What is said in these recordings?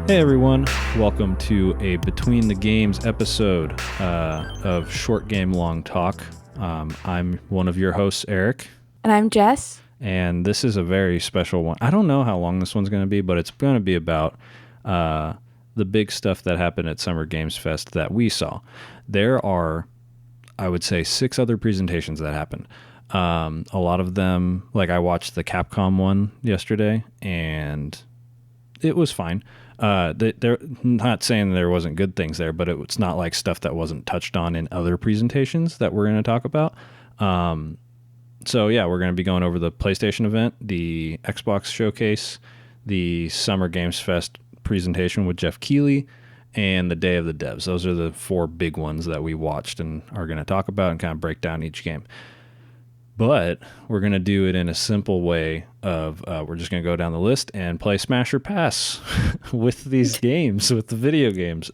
Hey everyone, welcome to a Between the Games episode of Short Game Long Talk. I'm one of your hosts, Eric. And I'm Jess. And this is a very special one. I don't know how long this one's going to be, but it's going to be about the big stuff that happened at Summer Games Fest that we saw. There are, I would say, 6 other presentations that happened. A lot of them, like I watched the Capcom one yesterday, and it was fine. They're not saying there wasn't good things there, but it's not like stuff that wasn't touched on in other presentations that we're going to talk about. So yeah, we're going to be going over the PlayStation event, the Xbox showcase, the Summer Games Fest presentation with Jeff Keighley, and the Day of the Devs. Those are the 4 big ones that we watched and are going to talk about and kind of break down each game. But we're going to do it in a simple way of we're just going to go down the list and play Smash or Pass with these games, with the video games.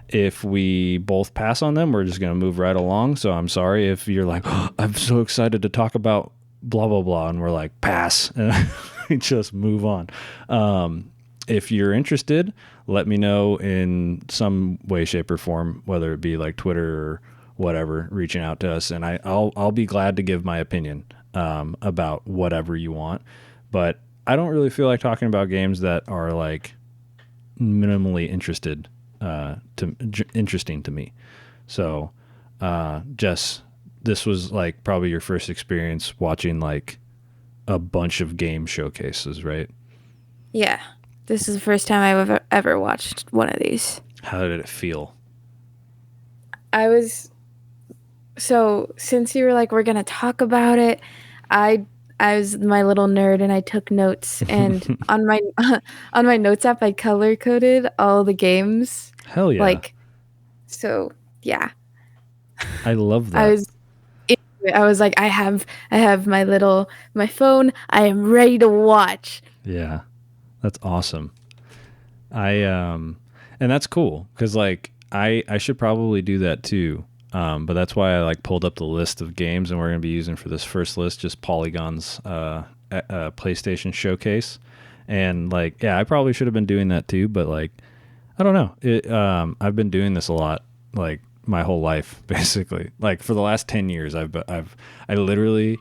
If we both pass on them, we're just going to move right along. So I'm sorry if you're like, oh, I'm so excited to talk about blah, blah, blah. And we're like, pass. And we just move on. If you're interested, let me know in some way, shape, or form, whether it be like Twitter or whatever, reaching out to us, and I'll be glad to give my opinion about whatever you want. But I don't really feel like talking about games that are like minimally interesting to me. So, Jess, this was like probably your first experience watching like a bunch of game showcases, right? Yeah, this is the first time I've ever watched one of these. How did it feel? So since you were like, we're going to talk about it, I was my little nerd and I took notes, and on my notes app, I color coded all the games. Hell yeah. So yeah. I love that. I was like, I have my phone. I am ready to watch. Yeah. That's awesome. And that's cool. 'Cause like I should probably do that too. But that's why I like pulled up the list of games, and we're going to be using for this first list just Polygon's PlayStation showcase. And like, yeah, I probably should have been doing that too, but like, I don't know. I've been doing this a lot, like my whole life, basically. Like for the last 10 years, I literally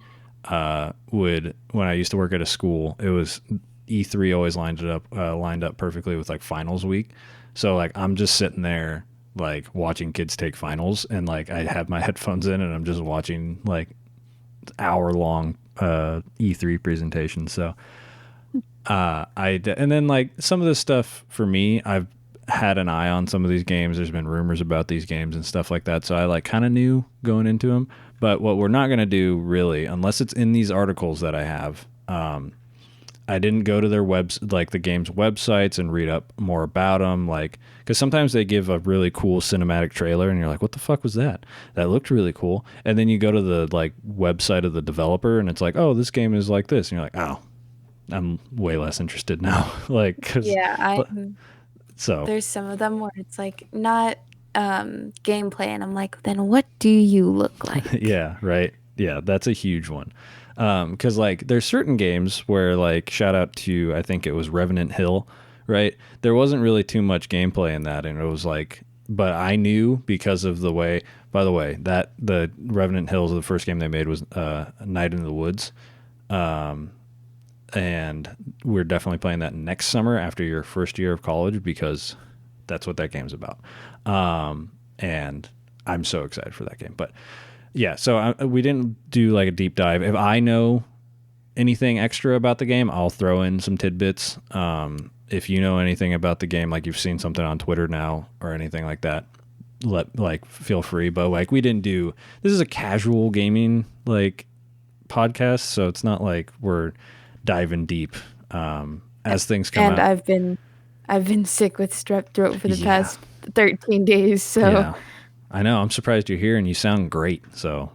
would, when I used to work at a school, it was E3 always lined up perfectly with like finals week. So like, I'm just sitting there like watching kids take finals, and like I have my headphones in and I'm just watching like hour-long E3 presentations. So and then like some of this stuff for me, I've had an eye on some of these games. There's been rumors about these games and stuff like that, so I like kind of knew going into them. But what we're not going to do really, unless it's in these articles that I have, I didn't go to their the game's websites and read up more about them, like, because sometimes they give a really cool cinematic trailer and you're like, what the fuck was that? That looked really cool. And then you go to the like website of the developer and it's like, oh, this game is like this. And you're like, oh, I'm way less interested now. So there's some of them where it's like not gameplay, and I'm like, then what do you look like? Yeah, right. Yeah, that's a huge one. Because like there's certain games where like, shout out to, I think it was Revenant Hill, right? There wasn't really too much gameplay in that, and it was like, but I knew because of the way, by the way, that the Revenant Hills, the first game they made was Night in the Woods. And we're definitely playing that next summer after your first year of college, because that's what that game's about. And I'm so excited for that game. But yeah, so we didn't do like a deep dive. If I know anything extra about the game, I'll throw in some tidbits. If you know anything about the game, like you've seen something on Twitter now or anything like that, feel free. But like, we didn't do, this is a casual gaming like podcast, so it's not like we're diving deep as things come out. And I've been sick with strep throat for the past 13 days, so yeah. I know. I'm surprised you're here, and you sound great. So,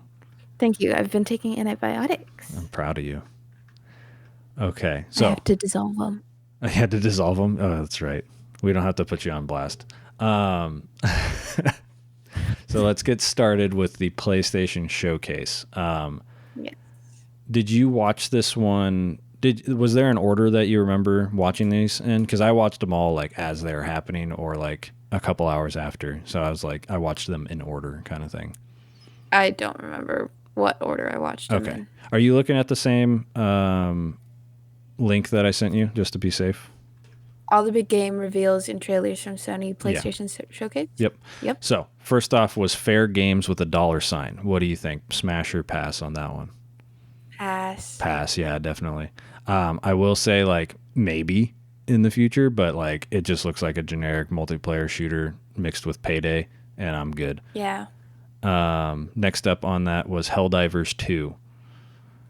thank you. I've been taking antibiotics. I'm proud of you. Okay, so I have to dissolve them. I had to dissolve them. Oh, that's right. We don't have to put you on blast. So let's get started with the PlayStation Showcase. Yes. Did you watch this one Was there an order that you remember watching these in? Because I watched them all like as they were happening, or like a couple hours after. So I was like, I watched them in order, kind of thing. I don't remember what order I watched them Okay. in. Are you looking at the same link that I sent you, just to be safe? All the big game reveals and trailers from Sony PlayStation Showcase? Yep. Yep. So first off was Fair Games with a $sign. What do you think? Smash or pass on that one? Pass. Pass, yeah, definitely. I will say like maybe in the future, but like it just looks like a generic multiplayer shooter mixed with Payday, and I'm good. Yeah. Next up on that was Helldivers 2.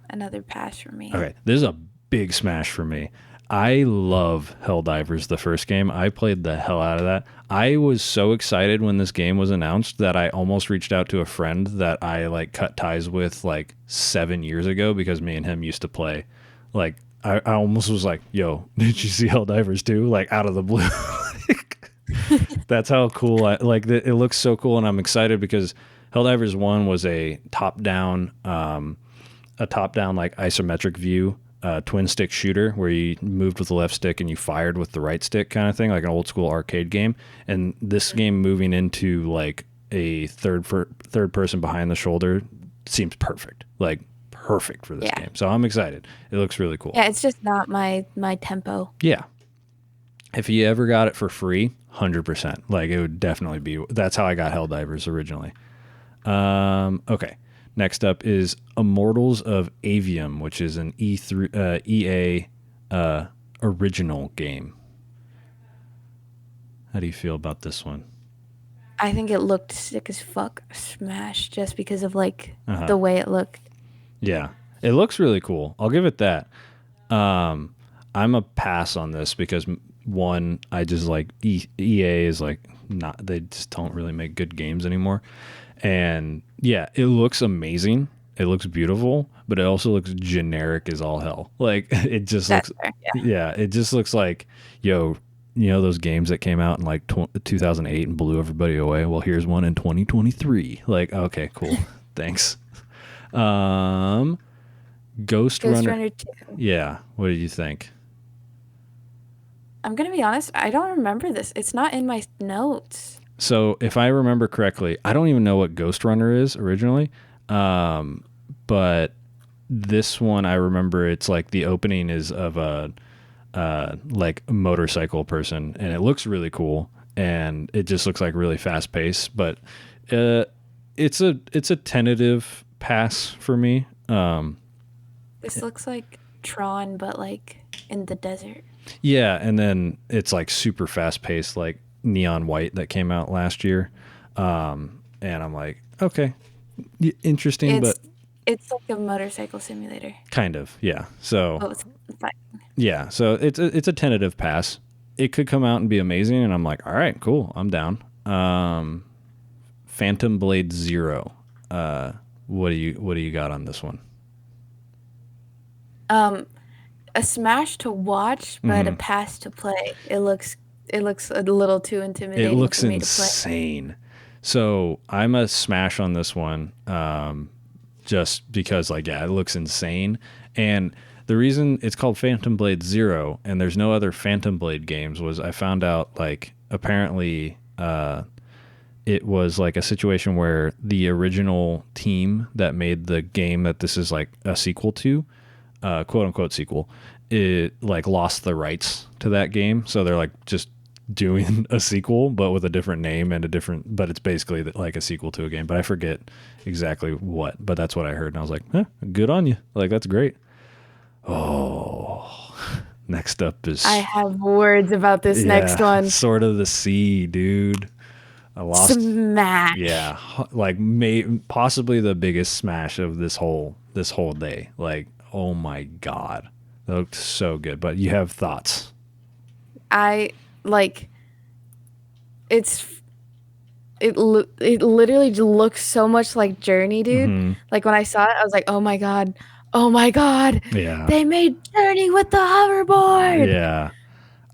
Another pass for me. Okay, this is a big smash for me. I love Helldivers, the first game. I played the hell out of that. I was so excited when this game was announced that I almost reached out to a friend that I like cut ties with like 7 years ago, because me and him used to play. Like I almost was like, yo, did you see Helldivers 2? Like out of the blue. That's how cool it looks so cool, and I'm excited because Helldivers 1 was a top-down like isometric view twin stick shooter where you moved with the left stick and you fired with the right stick, kind of thing, like an old school arcade game. And this game moving into like a third person behind the shoulder seems perfect. Like perfect for this game. So I'm excited. It looks really cool. Yeah, it's just not my tempo. Yeah. If you ever got it for free, 100%. Like it would definitely be. That's how I got Helldivers originally. Okay. Next up is Immortals of Avium, which is an EA original game. How do you feel about this one? I think it looked sick as fuck. Smash, just because of like the way it looked. Yeah, it looks really cool. I'll give it that. I'm a pass on this because one, I just like EA is like not. They just don't really make good games anymore. And yeah, it looks amazing. It looks beautiful, but it also looks generic as all hell. Like it just looks, yeah, it just looks like, yo, you know, those games that came out in like 2008 and blew everybody away. Well, here's one in 2023. Like, okay, cool. Thanks. Ghost Runner 2. Yeah. What did you think? I'm going to be honest. I don't remember this. It's not in my notes. So if I remember correctly, I don't even know what Ghost Runner is originally. But this one, I remember it's like the opening is of a like a motorcycle person, and it looks really cool, and it just looks like really fast paced. But it's a tentative pass for me. This looks like Tron, but like in the desert. Yeah, and then it's like super fast paced, like Neon White that came out last year. And I'm like, okay, interesting, but it's like a motorcycle simulator. Kind of, yeah. So it's fine. Yeah, so it's a tentative pass. It could come out and be amazing, and I'm like, all right, cool, I'm down. Phantom Blade Zero. What do you got on this one? A smash to watch, but a pass to play. It looks a little too intimidating. It looks for me insane. To play. So I'm a smash on this one, just because, like, yeah, it looks insane. And the reason it's called Phantom Blade Zero and there's no other Phantom Blade games was I found out, like, apparently it was like a situation where the original team that made the game that this is like a sequel to, quote unquote sequel, it like lost the rights to that game. So they're like just doing a sequel, but with a different name and but it's basically like a sequel to a game, but I forget exactly what, but that's what I heard. And I was like, good on you. Like, that's great. Oh, next up is... I have words about this next one. Sword of the Sea, dude. I lost... Smash. Yeah. Like, possibly the biggest smash of this whole day. Like, oh my God. It looked so good. But you have thoughts. It literally looks so much like Journey, dude. Mm-hmm. Like, when I saw it, I was like, oh my God. Yeah. They made Journey with the hoverboard. Yeah.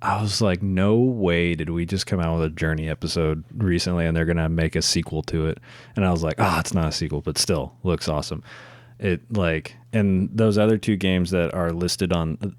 I was like, no way did we just come out with a Journey episode recently and they're going to make a sequel to it. And I was like, it's not a sequel, but still looks awesome. It like, and those other two games that are listed on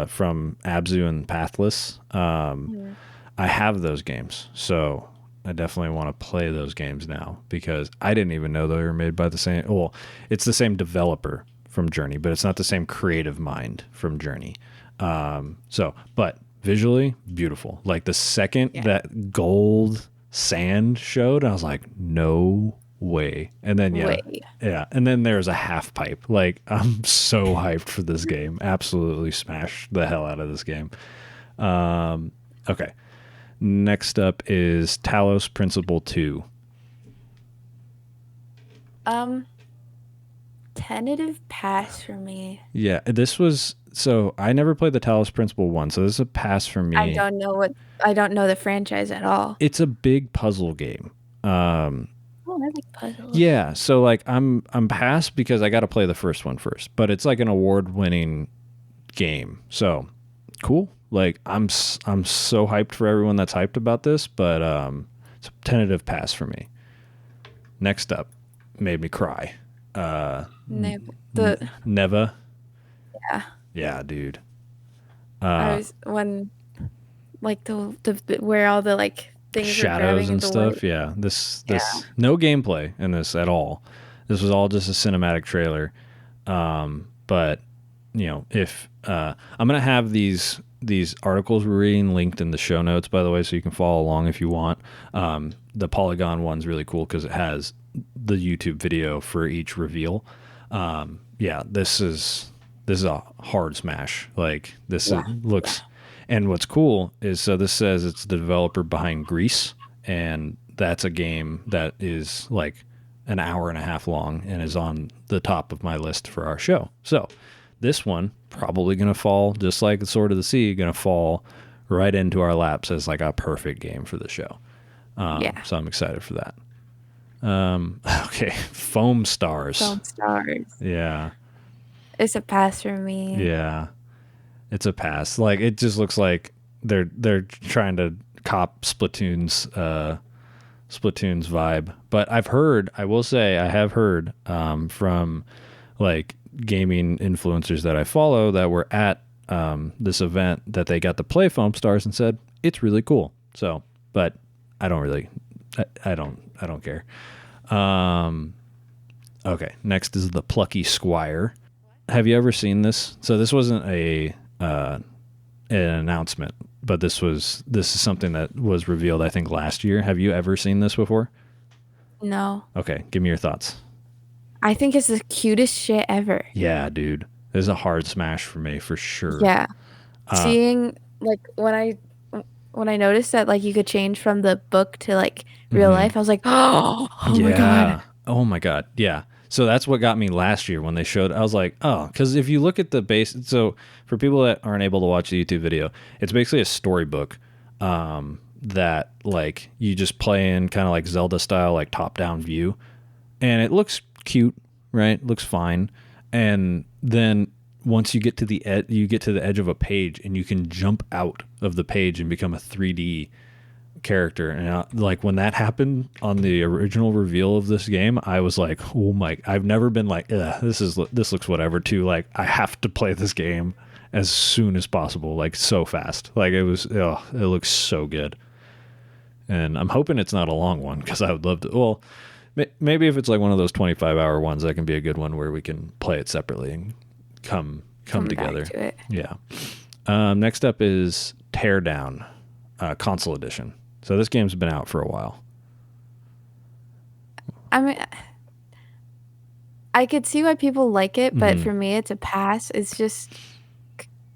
from Abzu and Pathless, Mhm. I have those games, so I definitely want to play those games now because I didn't even know they were made by the same. Well, it's the same developer from Journey, but it's not the same creative mind from Journey. But visually beautiful. Like the second Yeah. that gold sand showed, I was like, no way. And then Way. and then there's a half pipe. Like I'm so hyped for this game. Absolutely smashed the hell out of this game. Okay. Next up is Talos Principle 2. Um, Tentative pass for me. Yeah, this was so I never played the Talos Principle 1, so this is a pass for I me. don't know what I don't know the franchise at all. It's a big puzzle game. Oh, I like puzzles. Yeah, so like I'm past because I got to play the first one first, but it's like an award-winning game. So, cool. Like I'm so hyped for everyone that's hyped about this, but it's a tentative pass for me. Next up, made me cry. No, the Neva. yeah. Yeah, dude. I was when like the where all the like things were Shadows grabbing and the white. stuff. Yeah, Yeah. this no gameplay in this at all. This was all just a cinematic trailer. But if I'm gonna have these articles we're reading linked in the show notes, by the way, so you can follow along if you want. The Polygon one's really cool because it has the YouTube video for each reveal. Yeah, this is a hard smash. Like this Yeah. looks, and what's cool is so this says it's the developer behind Grease, and that's a game that is like an hour and a half long and is on the top of my list for our show. So this one probably going to fall just like Sword of the Sea, going to fall right into our laps as like a perfect game for the show. Yeah. So I'm excited for that. Okay, Foam Stars. Foam Stars. Yeah, It's a pass for me. yeah, it's a pass. Like it just looks like they're trying to cop Splatoon's vibe. But I will say I have heard from like gaming influencers that I follow that were at this event that they got to play Foam Stars and said it's really cool. So, but I don't really, I don't care. Okay, next is the Plucky Squire. Have you ever seen this? So this wasn't an announcement, but this is something that was revealed I think last year. Have you ever seen this before? No. Okay, give me your thoughts. I think it's the cutest shit ever. Yeah, dude. This is a hard smash for me for sure. Yeah. Seeing like when I noticed that like you could change from the book to like real life, I was like, oh my god. Oh my god. Yeah. So that's what got me last year when they showed. I was like, oh, because if you look at the base, so for people that aren't able to watch the YouTube video, it's basically a storybook that like you just play in kind of like Zelda style, like top down view, and it looks cute, right? Looks fine, and then once you get to the edge of a page, and you can jump out of the page and become a 3D character. And like when that happened on the original reveal of this game, I was like, oh my, I've never been like, this looks whatever, to like I have to play this game as soon as possible, like so fast. Like it looks so good. And I'm hoping it's not a long one because I would love to. Well, maybe if it's like one of those 25-hour ones, that can be a good one where we can play it separately and come together. Back to it. Yeah. Next up is Teardown, console edition. So this game's been out for a while. I mean, I could see why people like it, but for me, it's a pass. It's just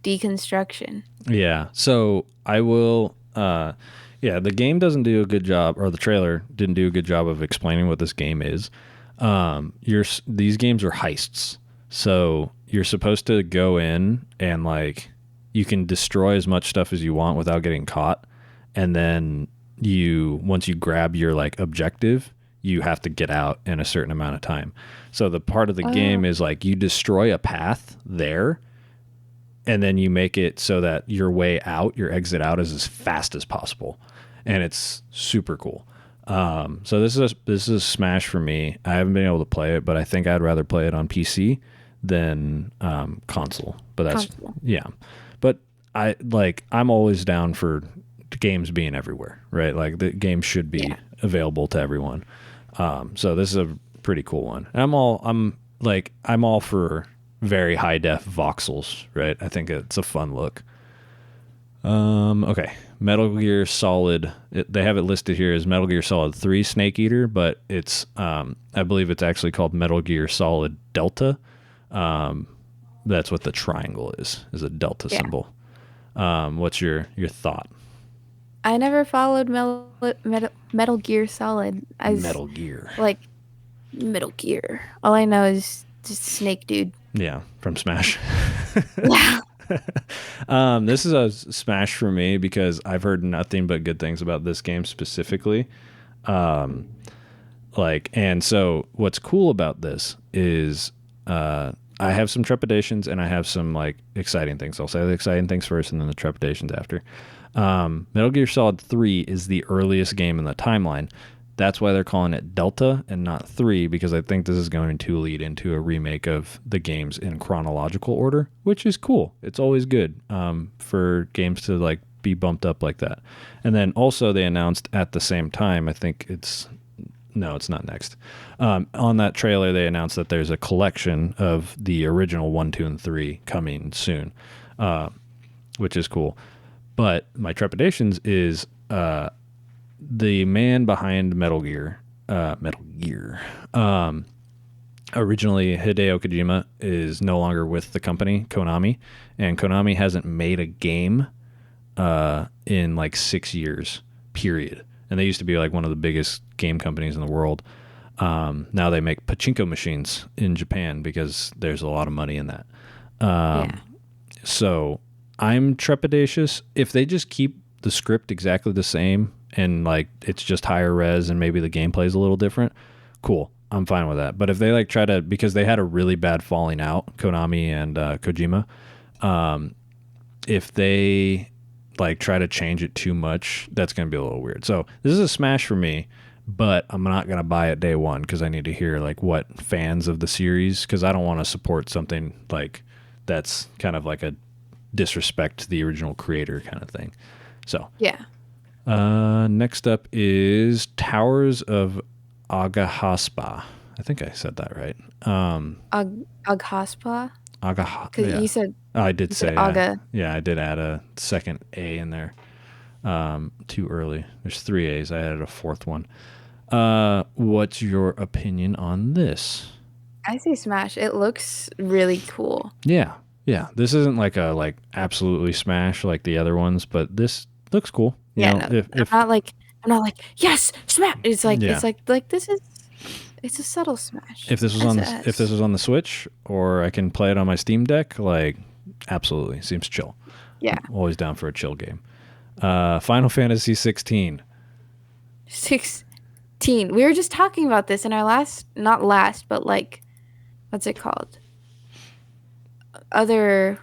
deconstruction. Yeah. So I will. The game doesn't do a good job, or the trailer didn't do a good job of explaining what this game is. These games are heists, so you're supposed to go in and like you can destroy as much stuff as you want without getting caught, and then once you grab your like objective, you have to get out in a certain amount of time. So the part of the game is like you destroy a path there, and then you make it so that your way out, your exit out, is as fast as possible, and it's super cool. So this is a smash for me. I haven't been able to play it, but I think I'd rather play it on PC than console. But that's Console. yeah. But I'm always down for games being everywhere, right? Like the game should be Yeah. available to everyone. So this is a pretty cool one. I'm all for very high def voxels, right? I think it's a fun look. Okay. Metal Gear Solid. They have it listed here as Metal Gear Solid 3 Snake Eater, but it's I believe it's actually called Metal Gear Solid Delta. That's what the triangle is a delta Yeah. symbol. What's your thought? I never followed Metal Gear Solid as Metal Gear. like Metal Gear. All I know is just Snake Dude. Yeah, from Smash. Yeah. This is a smash for me because I've heard nothing but good things about this game specifically. And so what's cool about this is I have some trepidations and I have some like exciting things. I'll say the exciting things first and then the trepidations after. Metal Gear Solid 3 is the earliest game in the timeline. That's why they're calling it Delta and not 3, because I think this is going to lead into a remake of the games in chronological order, which is cool. It's always good for games to like be bumped up like that. And then also they announced at the same time, I think it's not next. On that trailer, they announced that there's a collection of the original 1, 2, and 3 coming soon, which is cool. But my trepidations is the man behind Metal Gear. Originally, Hideo Kojima is no longer with the company, Konami, and Konami hasn't made a game in like 6 years, period. And they used to be like one of the biggest game companies in the world. Now they make pachinko machines in Japan because there's a lot of money in that. Yeah. So I'm trepidatious. If they just keep the script exactly the same and like it's just higher res and maybe the gameplay is a little different, cool. I'm fine with that. But if they like try to, because they had a really bad falling out, Konami and Kojima, if they like try to change it too much, that's going to be a little weird. So this is a smash for me, but I'm not going to buy it day one because I need to hear like what fans of the series, because I don't want to support something like that's kind of like a disrespect to the original creator kind of thing. So Yeah. next up is Towers of Agahaspa. I think I said that right. Aghaspa? Because Yeah. you said I did you say said Aga. yeah, I did add a second A in there. Too early. There's 3 A's. I added a fourth one. What's your opinion on this? I say Smash. It looks really cool. Yeah. Yeah. This isn't like a like absolutely smash like the other ones, but this looks cool. You Yeah, know, no, I'm not like yes, Smash. It's like Yeah. this is it's a subtle Smash. if this was on the Switch or I can play it on my Steam Deck, like absolutely seems chill. Yeah. I'm always down for a chill game. Final Fantasy 16. 16. We were just talking about this in our not last, but like, what's it called? Other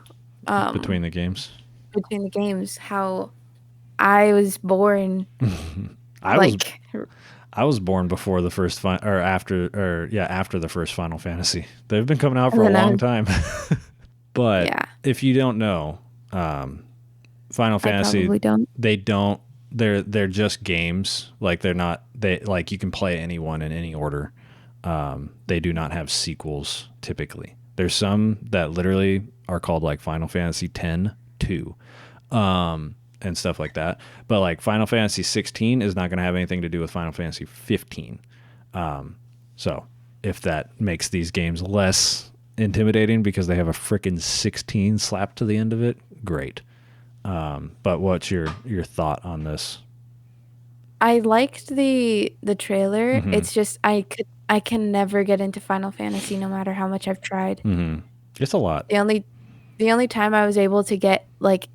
Between the games. between the games, how I was born I was born before the first after the first Final Fantasy. They've been coming out for a long time. But yeah. if you don't know, Final Fantasy, probably don't. they don't. They're just games. Like they're not. They like you can play any one in any order. They do not have sequels typically. There's some that literally are called like Final Fantasy X-2, and stuff like that. But like Final Fantasy 16 is not going to have anything to do with Final Fantasy 15. So if that makes these games less intimidating because they have a frickin' 16 slapped to the end of it, great. But what's your thought on this? I liked the trailer. Mhm. It's just I can never get into Final Fantasy no matter how much I've tried. Mm-hmm. It's a lot. The only time I was able to get like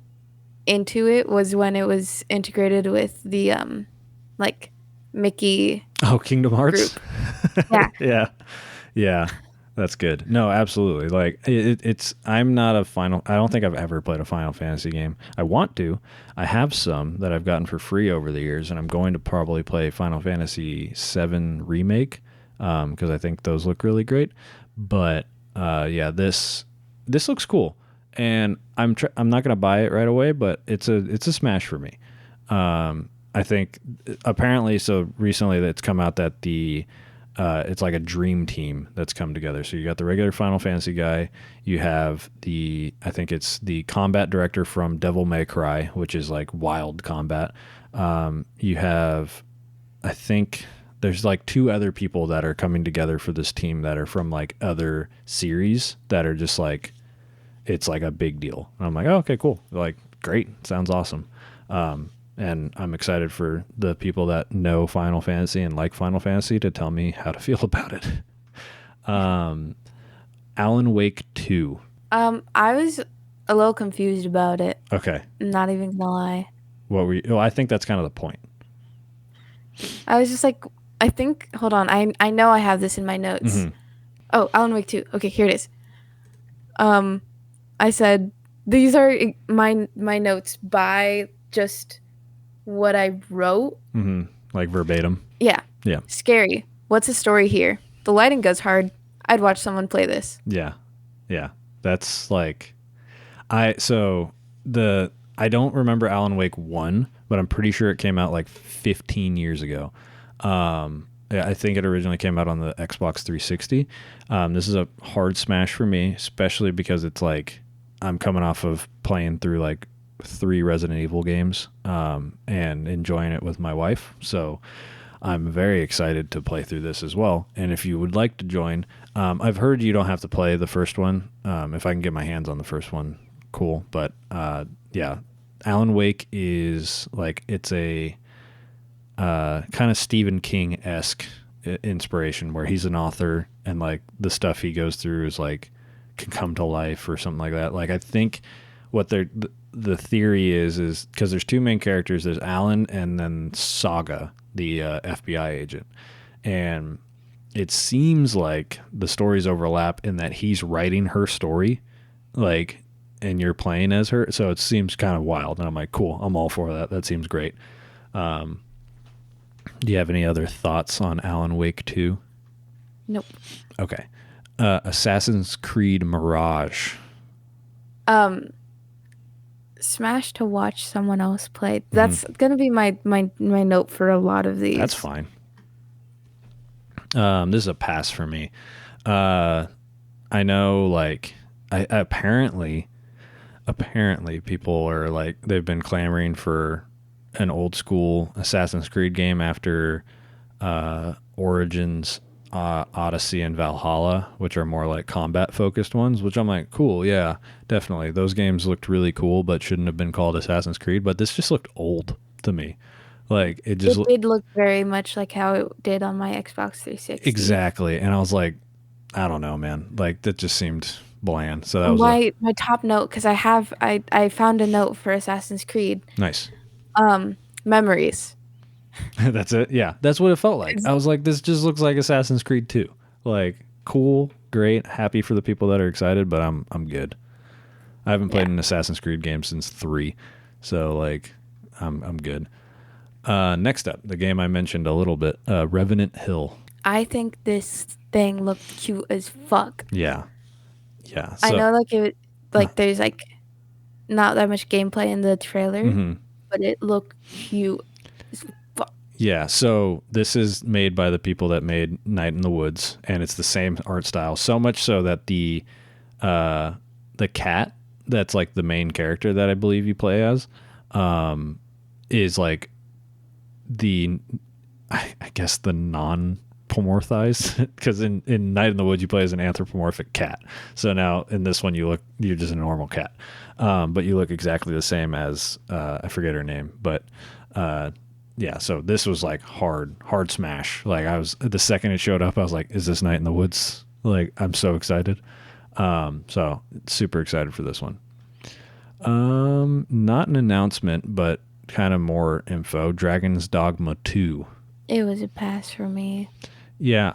into it was when it was integrated with the like Mickey. Oh, Kingdom Hearts? Yeah. Yeah. Yeah. That's good. No, absolutely. Like it's. I'm not a final. I don't think I've ever played a Final Fantasy game. I want to. I have some that I've gotten for free over the years, and I'm going to probably play Final Fantasy VII remake because I think those look really great. But yeah, this looks cool, and I'm not gonna buy it right away, but it's a smash for me. I think apparently so recently that it's come out that it's like a dream team that's come together. So you got the regular Final Fantasy guy. You have I think it's the combat director from Devil May Cry, which is like wild combat. You have, I think there's like two other people that are coming together for this team that are from like other series that are just like, it's like a big deal. And I'm like, oh, okay, cool. Like, great. Sounds awesome. And I'm excited for the people that know Final Fantasy and like Final Fantasy to tell me how to feel about it. Alan Wake 2. I was a little confused about it. Okay. Not even gonna lie. Well, I think that's kind of the point. I was just like, hold on. I know I have this in my notes. Mm-hmm. Oh, Alan Wake 2. Okay, here it is. I said, these are my notes by just what I wrote. Mm-hmm. Like verbatim. Yeah. Yeah. Scary. What's the story here? The lighting goes hard. I'd watch someone play this. Yeah. Yeah. That's like, I don't remember Alan Wake 1, but I'm pretty sure it came out like 15 years ago. Yeah, I think it originally came out on the Xbox 360. This is a hard smash for me, especially because it's like I'm coming off of playing through like 3 Resident Evil games and enjoying it with my wife. So I'm very excited to play through this as well. And if you would like to join, I've heard you don't have to play the first one. If I can get my hands on the first one, cool. But yeah, Alan Wake is like, it's a kind of Stephen King-esque inspiration where he's an author and like the stuff he goes through is like can come to life or something like that. Like I think what the theory is because there's 2 main characters. There's Alan and then Saga, the FBI agent. And it seems like the stories overlap in that he's writing her story, like, and you're playing as her. So it seems kind of wild. And I'm like, cool, I'm all for that. That seems great. Do you have any other thoughts on Alan Wake 2? Nope. Okay. Assassin's Creed Mirage. Smash to watch someone else play. That's gonna be my note for a lot of these. That's fine. This is a pass for me. I know, like, apparently people are like, they've been clamoring for an old school Assassin's Creed game after Origins, Odyssey, and Valhalla, which are more like combat focused ones, which I'm like, cool, yeah, definitely. Those games looked really cool, but shouldn't have been called Assassin's Creed. But this just looked old to me. Like it did look very much like how it did on my Xbox 360. Exactly. And I was like, I don't know, man. Like that just seemed bland. So that was my top note, because I found a note for Assassin's Creed. Nice. Memories. That's it. Yeah, that's what it felt like. I was like, this just looks like Assassin's Creed 2. Like, cool, great, happy for the people that are excited, but I'm good. I haven't played an Assassin's Creed game since 3, so like, I'm good. Next up, the game I mentioned a little bit, Revenant Hill. I think this thing looked cute as fuck. Yeah. So, I know, there's like not that much gameplay in the trailer, but it looked cute as fuck. Yeah, so this is made by the people that made Night in the Woods, and it's the same art style. So much so that the cat that's like the main character that I believe you play as, is like I guess the non-pomorphized, because in Night in the Woods you play as an anthropomorphic cat. So now in this one you're just a normal cat, but you look exactly the same as I forget her name, but. Yeah, so this was like hard smash. Like the second it showed up, I was like, is this Night in the Woods? Like, I'm so excited. So super excited for this one. Not an announcement, but kind of more info. Dragon's Dogma 2. It was a pass for me. Yeah,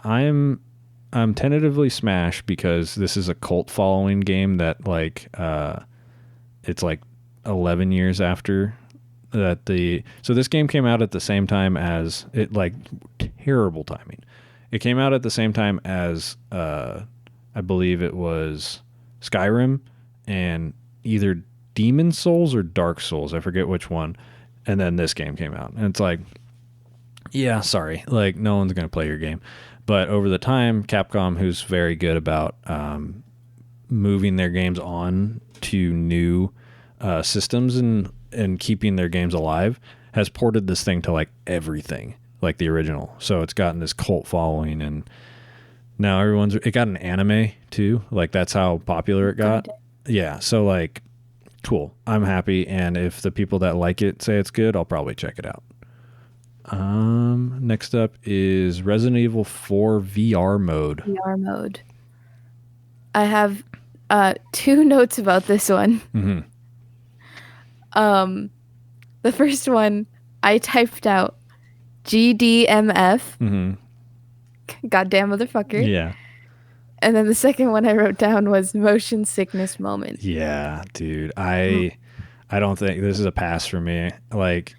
I'm tentatively Smash because this is a cult following game that like it's like 11 years after that so this game came out at the same time as it, like, terrible timing. It came out at the same time as I believe it was Skyrim and either Demon Souls or Dark Souls. I forget which one. And then this game came out. And it's like, yeah, sorry. Like, no one's going to play your game. But over the time, Capcom, who's very good about moving their games on to new systems and keeping their games alive, has ported this thing to like everything, like the original. So it's gotten this cult following, and now it got an anime too. Like, that's how popular it got. Yeah. So like, cool. I'm happy. And if the people that like it say it's good, I'll probably check it out. Next up is Resident Evil 4 VR mode. VR mode. I have 2 notes about this one. Mm-hmm. The first one, I typed out GDMF. Mm-hmm. Goddamn motherfucker. Yeah. And then the second one I wrote down was motion sickness moment. Yeah, dude. I don't think this is a pass for me. Like,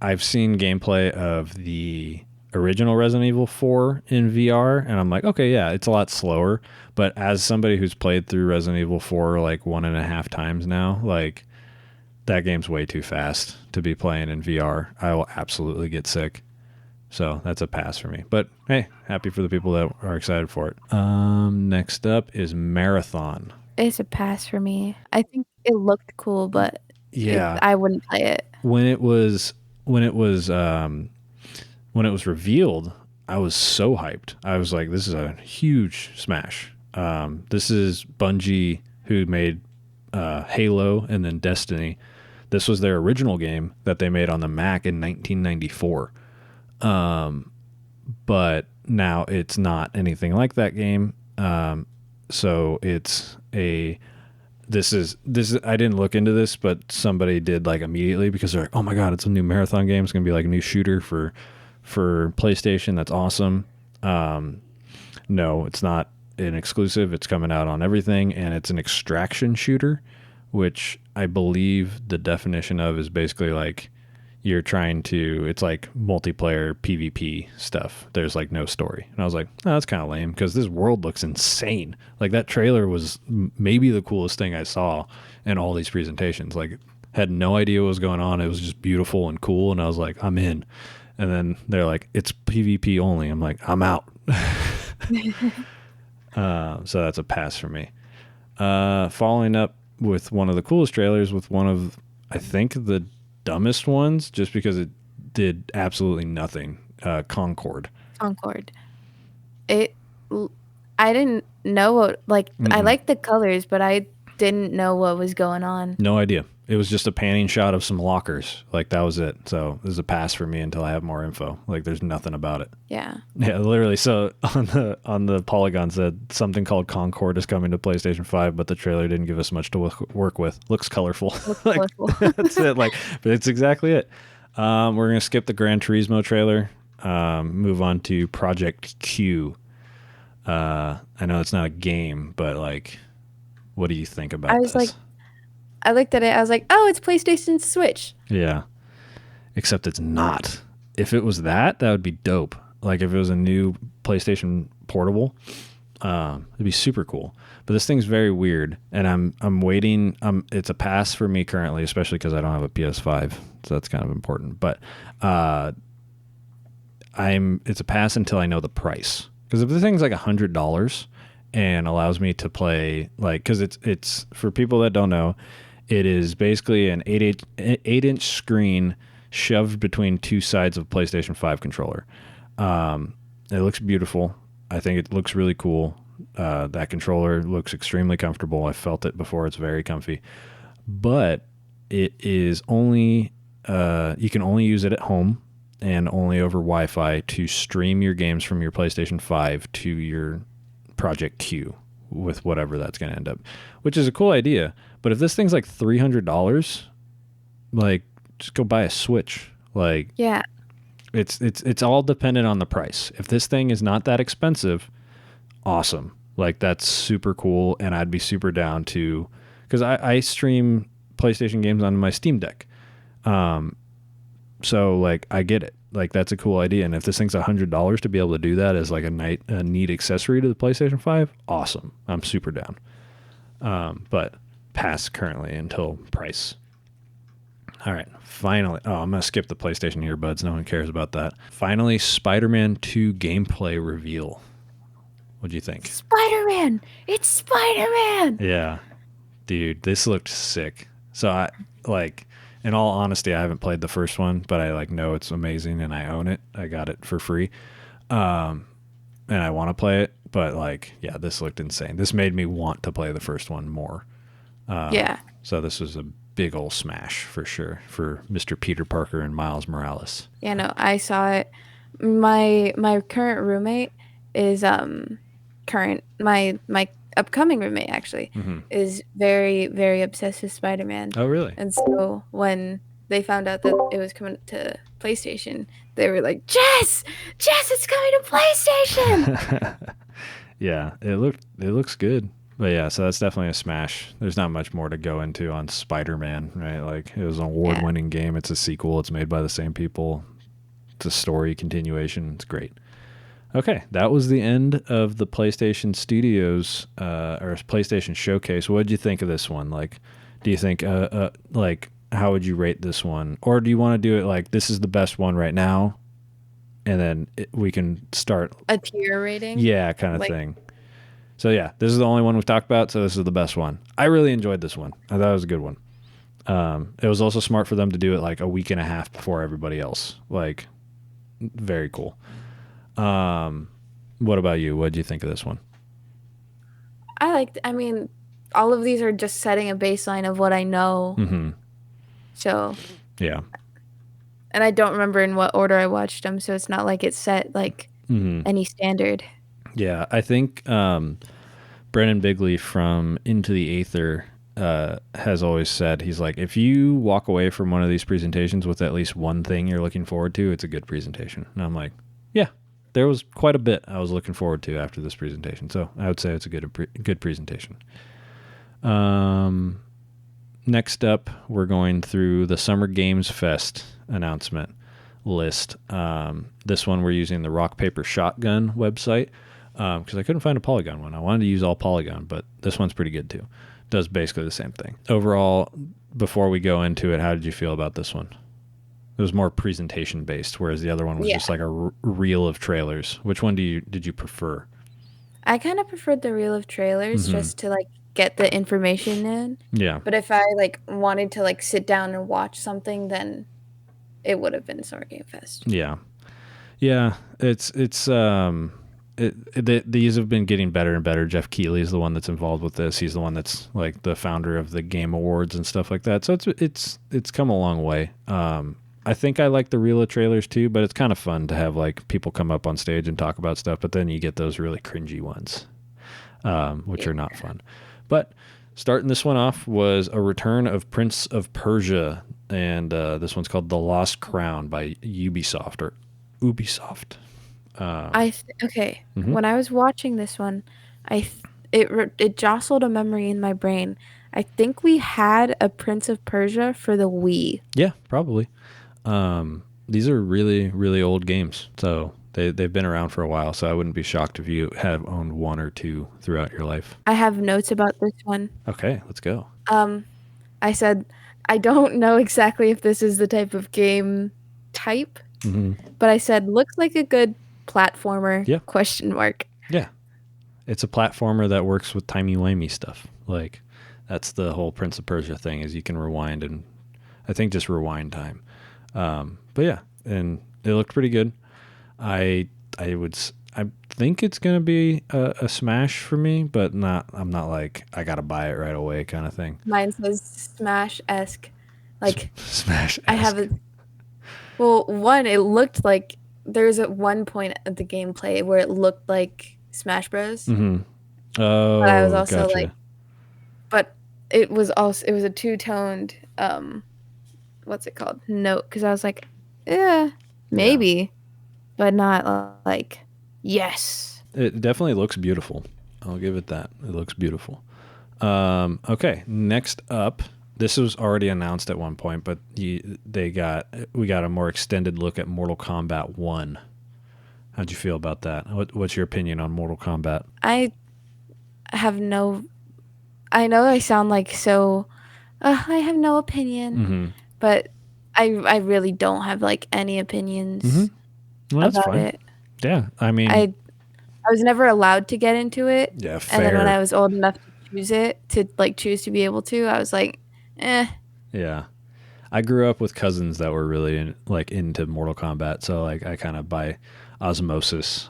I've seen gameplay of the original Resident Evil 4 in VR, and I'm like, okay, yeah, it's a lot slower. But as somebody who's played through Resident Evil 4 like 1.5 times now, like, that game's way too fast to be playing in VR. I will absolutely get sick. So that's a pass for me. But hey, happy for the people that are excited for it. Next up is Marathon. It's a pass for me. I think it looked cool, but yeah, I wouldn't play it. When it was revealed, I was so hyped. I was like, this is a huge smash. This is Bungie, who made Halo and then Destiny. This was their original game that they made on the Mac in 1994. But now it's not anything like that game. So it's this is I didn't look into this, but somebody did, like, immediately, because they're like, oh my God, it's a new Marathon game. It's going to be like a new shooter for PlayStation. That's awesome. No, it's not an exclusive. It's coming out on everything, and it's an extraction shooter, which I believe the definition of is basically like you're trying to, it's like multiplayer PvP stuff. There's like no story. And I was like, oh, that's kind of lame, because this world looks insane. Like, that trailer was maybe the coolest thing I saw in all these presentations. Like, had no idea what was going on. It was just beautiful and cool. And I was like, I'm in. And then they're like, it's PvP only. I'm like, I'm out. So that's a pass for me. Following up with one of the coolest trailers, with one of, I think, the dumbest ones, just because it did absolutely nothing. Concord. I didn't know what, like, I liked the colors, but I didn't know what was going on. No idea. It was just a panning shot of some lockers. Like, that was it. So this is a pass for me until I have more info. Like, there's nothing about it. Yeah. Yeah, literally. So on the Polygon said something called Concord is coming to PlayStation 5, but the trailer didn't give us much to work with. Looks colorful. Like, that's it. Like, but it's exactly it. We're gonna skip the Gran Turismo trailer. Move on to Project Q. I know it's not a game, but, like, what do you think about this? I looked at it. I was like, oh, it's PlayStation Switch. Yeah. Except it's not. If it was that would be dope. Like, if it was a new PlayStation Portable, it'd be super cool. But this thing's very weird, and I'm waiting. It's a pass for me currently, especially because I don't have a PS5, so that's kind of important. But it's a pass until I know the price. Because if the thing's like $100 and allows me to play, like, because it's for people that don't know, it is basically an 8-inch screen shoved between two sides of PlayStation 5 controller. It looks beautiful. I think it looks really cool. That controller looks extremely comfortable. I felt it before. It's very comfy. But it is only, you can only use it at home and only over Wi-Fi to stream your games from your PlayStation 5 to your Project Q with whatever that's going to end up, which is a cool idea. But if this thing's like $300, like, just go buy a Switch. Like, yeah, it's all dependent on the price. If this thing is not that expensive, awesome. Like that's super cool, and I'd be super down to, because I stream PlayStation games on my Steam Deck. So like I get it. Like that's a cool idea, and if this thing's $100 to be able to do that as like a neat accessory to the PlayStation 5, awesome. I'm super down. But pass currently until price. All right, finally. Oh, I'm gonna skip the PlayStation earbuds. No one cares about that. Finally, Spider-Man 2 gameplay reveal. What'd you think? Spider-Man! It's Spider-Man! Yeah, dude, this looked sick. So I like, in all honesty, I haven't played the first one, but I like know it's amazing and I own it. I got it for free, and I want to play it. But like, yeah, this looked insane. This made me want to play the first one more. Yeah. So this was a big old smash for sure for Mr. Peter Parker and Miles Morales. Yeah, no, I saw it. My current roommate is my upcoming roommate actually is very, very obsessed with Spider-Man. Oh, really? And so when they found out that it was coming to PlayStation, they were like, Jess, it's coming to PlayStation. Yeah, it looks good. But yeah, so that's definitely a smash. There's not much more to go into on Spider-Man, right? Like it was an award-winning game. It's a sequel. It's made by the same people. It's a story continuation. It's great. Okay, that was the end of the PlayStation Studios or PlayStation Showcase. What did you think of this one? Like, do you think like how would you rate this one, or do you want to do it like this is the best one right now, and then we can start a tier rating? Yeah, kind of thing. So yeah, this is the only one we've talked about, so this is the best one. I really enjoyed this one. I thought it was a good one. It was also smart for them to do it like a week and a half before everybody else. Like, very cool. What about you? What did you think of this one? I mean, all of these are just setting a baseline of what I know. Mm-hmm. So. Yeah. And I don't remember in what order I watched them, so it's not like it's set like any standard. Yeah, I think Brennan Bigley from Into the Aether has always said, he's like, if you walk away from one of these presentations with at least one thing you're looking forward to, it's a good presentation. And I'm like, yeah, there was quite a bit I was looking forward to after this presentation. So I would say it's a good presentation. Next up, we're going through the Summer Games Fest announcement list. This one we're using the Rock Paper Shotgun website because I couldn't find a Polygon one. I wanted to use all Polygon, but this one's pretty good too. Does basically the same thing. Overall, before we go into it, how did you feel about this one? It was more presentation based, whereas the other one was just like a reel of trailers. Which one did you prefer? I kind of preferred the reel of trailers just to like get the information in. Yeah. But if I like wanted to like sit down and watch something, then it would have been Summer Game Fest. Yeah. Yeah. These have been getting better and better. Jeff Keighley is the one that's involved with this. He's the one that's like the founder of the Game Awards and stuff like that. So it's come a long way. I think I like the reel of trailers too, but it's kind of fun to have like people come up on stage and talk about stuff, but then you get those really cringy ones, which are not fun. But starting this one off was a return of Prince of Persia, and this one's called The Lost Crown by Ubisoft or Ubisoft. When I was watching this one, it jostled a memory in my brain. I think we had a Prince of Persia for the Wii. Yeah, probably. These are really, really old games, so they've been around for a while, so I wouldn't be shocked if you have owned one or two throughout your life. I have notes about this one. Okay, let's go. I said, I don't know exactly if this is the type of game type, but I said, looks like a good platformer, ? Yeah. It's a platformer that works with timey-wimey stuff. Like, that's the whole Prince of Persia thing, is you can rewind and I think just rewind time. But yeah, and it looked pretty good. I think it's gonna be a smash for me, but I'm not like I gotta buy it right away kind of thing. Mine says Smash-esque, like Smash-esque. I have it. Well, one, it looked like there's at one point at the gameplay where it looked like Smash Bros. Mm-hmm. Oh, but I was also gotcha. like, but it was a two-toned what's it called? Note, because I was like, maybe, but not like yes. it definitely looks beautiful. I'll give it that. It looks beautiful. Okay, next up, this was already announced at one point, but we got a more extended look at Mortal Kombat 1. How'd you feel about that? What's your opinion on Mortal Kombat? I have no. I know I sound like so. I have no opinion, Mm-hmm. but I really don't have like any opinions Well, that's about fine. it. Yeah, I mean, I was never allowed to get into it, yeah, and then when I fair. was old enough to choose to be able to, I was like, eh. Yeah. I grew up with cousins that were really into Mortal Kombat, so like I kind of by osmosis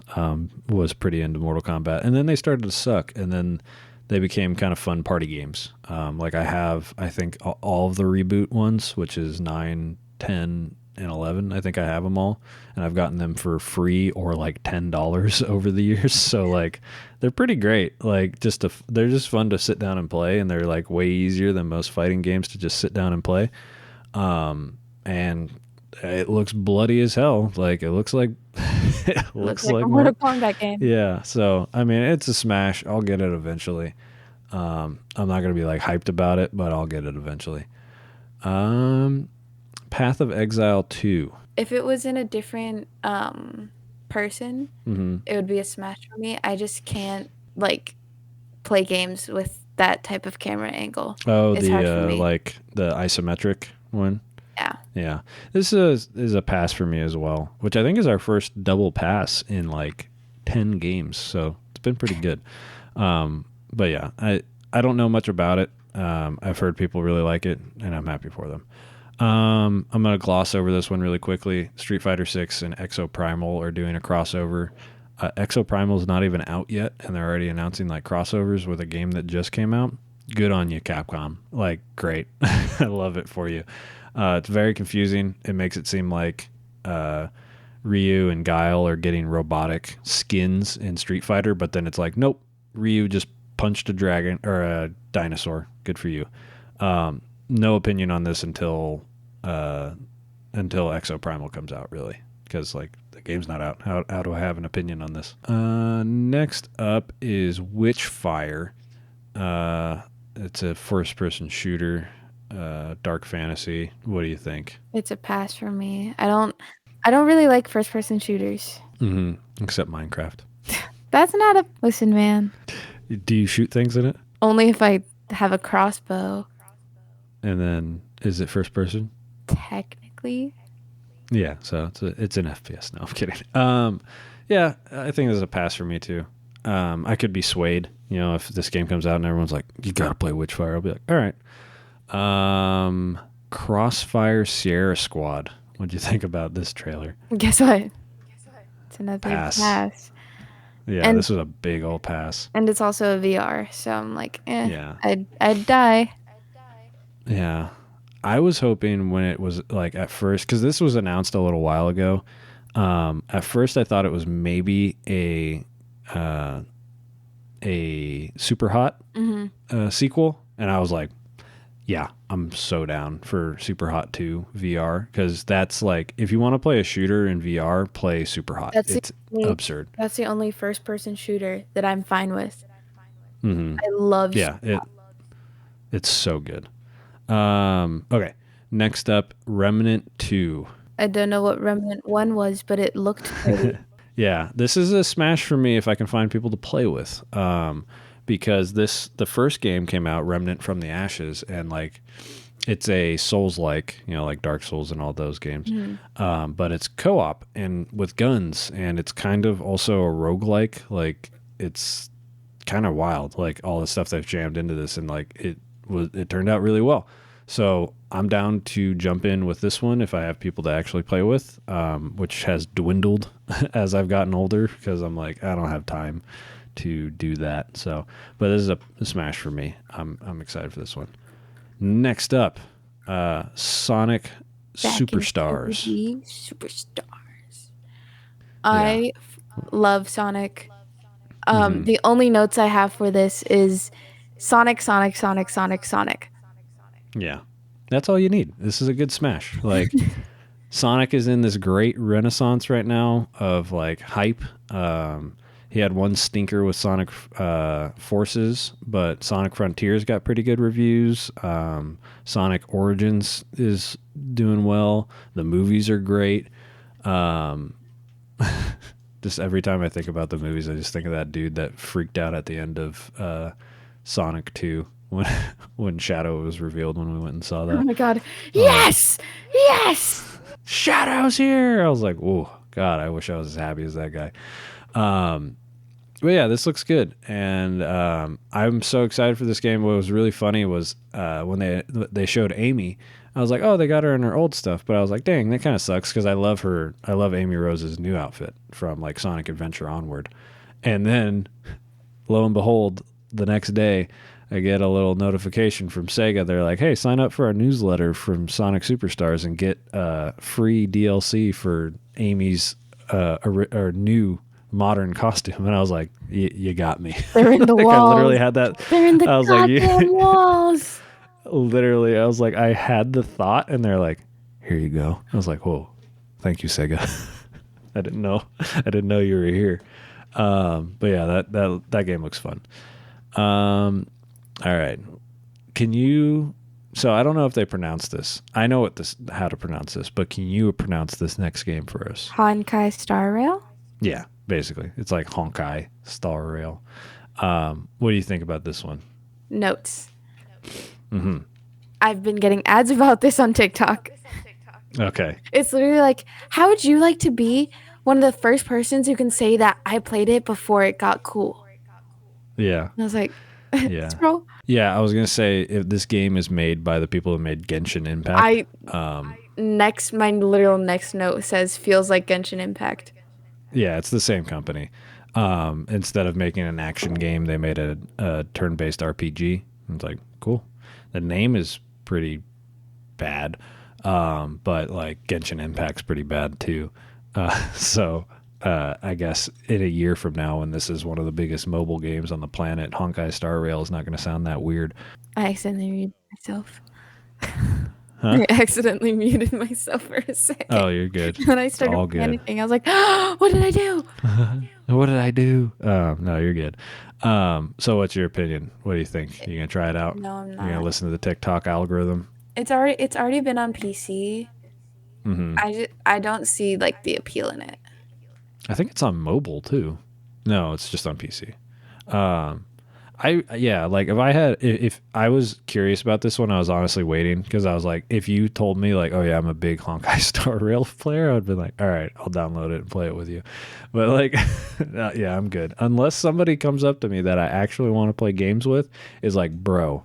was pretty into Mortal Kombat, and then they started to suck, and then they became kind of fun party games. Like I think all of the reboot ones, which is 9, 10, and 11. I think I have them all, and I've gotten them for free or like $10 over the years. So like they're pretty great. Like they're just fun to sit down and play, and they're like way easier than most fighting games to just sit down and play. And it looks bloody as hell. Like it looks like it Looks like a Mortal Kombat game. Yeah. So I mean, it's a smash. I'll get it eventually. I'm not gonna be like hyped about it, but I'll get it eventually. Path of Exile 2. If it was in a different person, it would be a smash for me. I just can't like play games with that type of camera angle. Oh, it's hard for me. like the isometric one. Yeah. Yeah. This is a pass for me as well, which I think is our first double pass in like 10 games. So it's been pretty good. But yeah, I don't know much about it. I've heard people really like it, and I'm happy for them. I'm going to gloss over this one really quickly. Street Fighter 6 and Exo Primal are doing a crossover. Exo Primal is not even out yet, and they're already announcing like crossovers with a game that just came out. Good on you, Capcom. Like, great. I love it for you. It's very confusing. It makes it seem like Ryu and Guile are getting robotic skins in Street Fighter, but then it's like, nope, Ryu just punched a dragon or a dinosaur. Good for you. No opinion on this until Exo Primal comes out, really, because like the game's not out. How do I have an opinion on this? Next up is Witchfire. It's a first-person shooter, dark fantasy. What do you think? It's a pass for me. I don't really like first-person shooters. Except Minecraft. That's not a listen, man. Do you shoot things in it? Only if I have a crossbow. And then, is it first person? Technically. Yeah, so it's an FPS. No, I'm kidding. Yeah, I think there's a pass for me too. I could be swayed, if this game comes out and everyone's like, "You gotta play Witchfire," I'll be like, "All right." Crossfire Sierra Squad. What'd you think about this trailer? Guess what? It's another Pass. Yeah, and this was a big old pass. And it's also a VR, so I'm like, Yeah. I'd die. Yeah. I was hoping when it was like at first, because this was announced a little while ago. At first, I thought it was maybe a Super Hot sequel, and I was like, yeah, I'm so down for Super Hot 2 VR, because that's like, if you want to play a shooter in VR, play Super Hot. It's absurd. That's the only first-person shooter that I'm fine with. Mm-hmm. I love. Yeah, it's so good. Okay, next up, Remnant 2. I don't know what Remnant 1 was, but it looked pretty. Yeah, this is a smash for me if I can find people to play with. Because the first game came out, Remnant from the Ashes, and like it's a Souls-like, like Dark Souls and all those games. But it's co-op and with guns, and it's kind of also a roguelike. Like it's kind of wild, like all the stuff they've jammed into this, and like it turned out really well. So I'm down to jump in with this one if I have people to actually play with, which has dwindled as I've gotten older, because I'm like, I don't have time to do that. So, but this is a smash for me. I'm excited for this one. Next up, Sonic Superstars. Superstars. I love Sonic. The only notes I have for this is Sonic, Sonic, Sonic, Sonic, Sonic. Yeah, that's all you need. This is a good smash. Like Sonic is in this great renaissance right now of like hype. He had one stinker with Sonic Forces, but Sonic Frontiers got pretty good reviews. Sonic Origins is doing well. The movies are great. Just every time I think about the movies, I just think of that dude that freaked out at the end of Sonic 2 when Shadow was revealed when we went and saw Oh that. my god. Yes! Yes! Shadow's here! I was like, oh, God, I wish I was as happy as that guy. But yeah, this looks good. And I'm so excited for this game. What was really funny was when they showed Amy, I was like, oh, they got her in her old stuff. But I was like, dang, that kind of sucks because I love her. I love Amy Rose's new outfit from like Sonic Adventure onward. And then, lo and behold, the next day, I get a little notification from Sega. They're like, hey, sign up for our newsletter from Sonic Superstars and get free DLC for Amy's or new modern costume. And I was like, you got me. They're in the like walls. I literally had that. They're in the I was goddamn walls. Literally, I was like, I had the thought, and they're like, here you go. I was like, whoa, thank you, Sega. I didn't know you were here. But yeah, that game looks fun. All right. Can you? So I don't know if they pronounce this. I know how to pronounce this, but can you pronounce this next game for us? Honkai Star Rail? Yeah, basically, it's like Honkai Star Rail. What do you think about this one? Notes. Mm-hmm. I've been getting ads about this on TikTok. Okay. It's literally like, how would you like to be one of the first persons who can say that I played it before it got cool? Yeah. And I was like, Yeah. bro. Yeah, I was gonna say if this game is made by the people who made Genshin Impact. My literal next note says feels like Genshin Impact. Yeah, it's the same company. Instead of making an action game, they made a turn-based RPG. It's like, cool. The name is pretty bad, but like Genshin Impact's pretty bad too. So I guess in a year from now, when this is one of the biggest mobile games on the planet, Honkai Star Rail is not going to sound that weird. I accidentally muted myself. Huh? I accidentally muted myself for a second. Oh, you're good. And I started all good. panicking. I was like, oh, what did I do? What did I do? No, you're good. So what's your opinion? What do you think? You gonna try it out? No, I'm not. You gonna listen to the TikTok algorithm? It's already been on PC. Mm-hmm. I don't see like the appeal in it. I think it's on mobile too. No, it's just on PC. Like if I was curious about this one, I was honestly waiting because I was like, if you told me like, oh yeah, I'm a big Honkai Star Rail player, I'd be like, all right, I'll download it and play it with you. But like, yeah, I'm good. Unless somebody comes up to me that I actually want to play games with, is like, bro,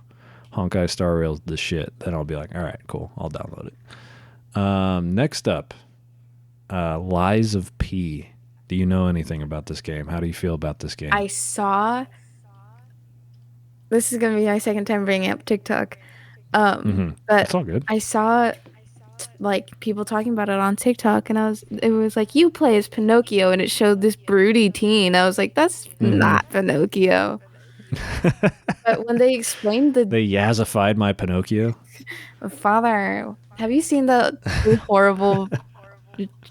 Honkai Star Rail's the shit. Then I'll be like, all right, cool, I'll download it. Next up, Lies of P. Do you know anything about this game? How do you feel about this game? I saw. This is gonna be my second time bringing up TikTok, but it's all good. I saw like people talking about it on TikTok, and it was like, you play as Pinocchio, and it showed this broody teen. I was like, that's not Pinocchio. But when they explained they yazified my Pinocchio. Father, have you seen the horrible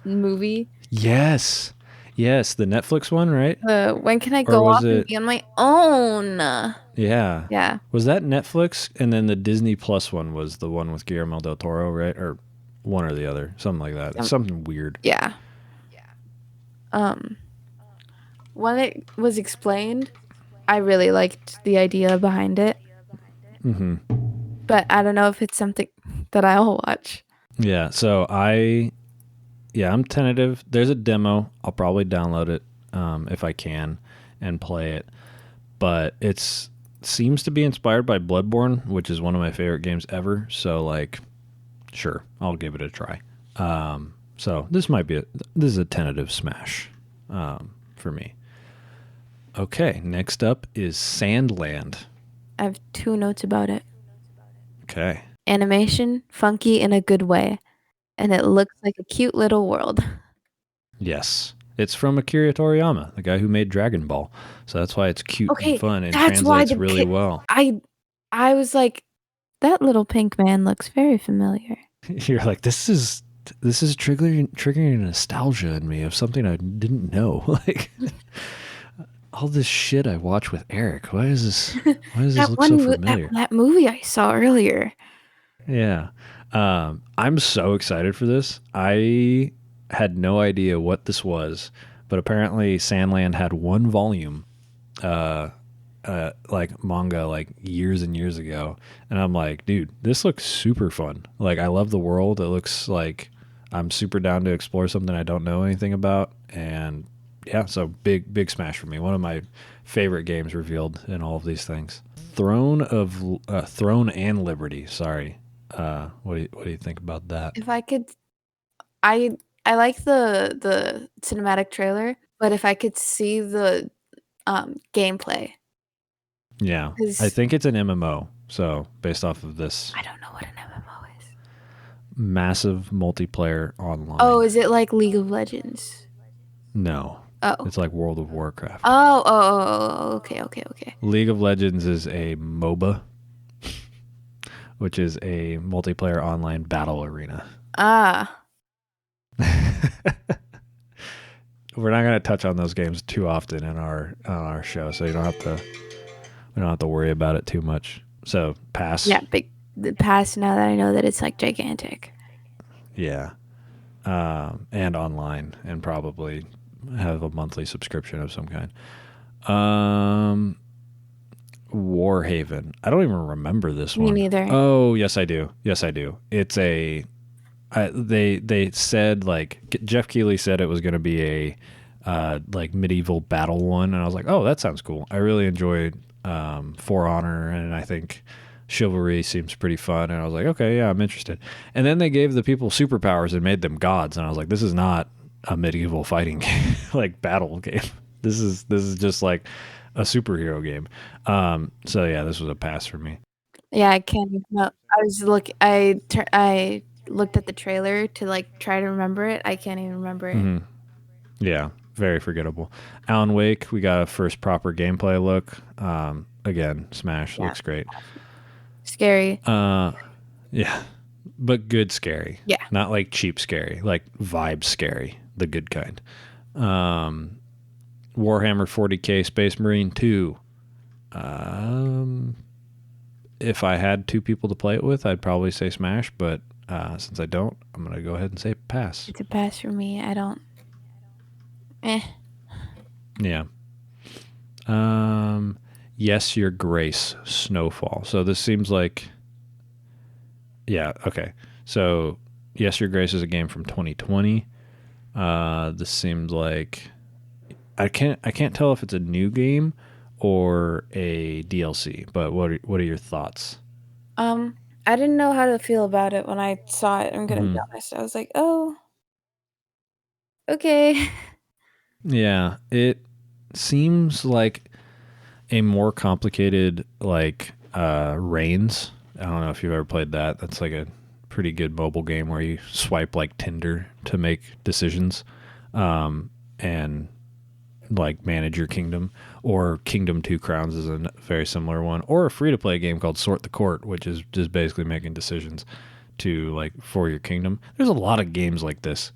movie? Yes, the Netflix one, right? When can I go off and be on my own? Yeah. Was that Netflix? And then the Disney Plus one was the one with Guillermo del Toro, right? Or one or the other, something like that. Something weird. Yeah. When it was explained, I really liked the idea behind it. Mm-hmm. But I don't know if it's something that I'll watch. Yeah. So I'm tentative. There's a demo. I'll probably download it if I can and play it. But it seems to be inspired by Bloodborne, which is one of my favorite games ever. So like, sure, I'll give it a try. So this is a tentative smash for me. Okay, next up is Sandland. I have 2 notes about it. Okay. Animation, funky in a good way. And it looks like a cute little world. Yes. It's from Akira Toriyama, the guy who made Dragon Ball. So that's why it's cute and fun and translates really well. I was like, that little pink man looks very familiar. You're like, this is triggering nostalgia in me of something I didn't know. Like, all this shit I watch with Eric. Why is this? Why does this look so That familiar? that movie I saw earlier. Yeah. I'm so excited for this. I had no idea what this was, but apparently Sandland had one volume, uh, like manga, like years and years ago, and I'm like, dude, this looks super fun. Like, I love the world. It looks like I'm super down to explore something I don't know anything about, and yeah, so big smash for me. One of my favorite games revealed in all of these things. Throne and Liberty. Sorry. What do you think about that? If I could, I I like the cinematic trailer, but if I could see the gameplay, Yeah, I because think it's an MMO. So based off of this I don't know what an MMO is. massive multiplayer Oh, online. is it like League of Legends? No, Oh. it's like World of Warcraft. Okay, okay, okay. League of Legends is a MOBA, which is a multiplayer online battle arena. Ah, We're not going to touch on those games too often in our on our show, so you don't have to we don't have to worry about it too much. So pass. yeah, big the past now that I know that it's like gigantic. Yeah. And online, and probably have a monthly subscription of some kind. Um, Warhaven. I don't even remember this Me one. neither. Oh, yes, I do. Yes, I do. It's a. They said, like, Jeff Keighley said it was going to be a like medieval battle one, and I was like, oh, that sounds cool. I really enjoyed For Honor, and I think Chivalry seems pretty fun, and I was like, okay, yeah, I'm interested. And then they gave the people superpowers and made them gods, and I was like, this is not a medieval fighting game, like battle game. This is just like a superhero game. So yeah, this was a pass for me. Yeah, I can't even know. I looked at the trailer to like try to remember it. I can't even remember it. Hmm. Yeah, very forgettable. Alan Wake, we got a first proper gameplay look. Again, Smash Yeah, looks great. scary. Yeah, but good scary, Yeah, not like cheap scary, like vibe scary, the good kind. Um, Warhammer 40K Space Marine 2. Um, if I had two people to play it with, I'd probably say Smash, but since I don't, I'm gonna go ahead and say pass. it's a pass for me. I don't. Eh. Yeah. Yes, Your Grace, Snowfall. So this seems like, yeah, okay. So Yes, Your Grace is a game from 2020. This seems like I can't tell if it's a new game or a DLC. But what are your thoughts? I didn't know how to feel about it when I saw it. I'm gonna be Hmm. honest. I was like, oh, okay. Yeah, it seems like a more complicated like Reigns. I don't know if you've ever played that. That's like a pretty good mobile game where you swipe like Tinder to make decisions, and like manage your kingdom. Or Kingdom Two Crowns is a very similar one. Or a free to play game called Sort the Court, which is just basically making decisions to like for your kingdom. There's a lot of games like this.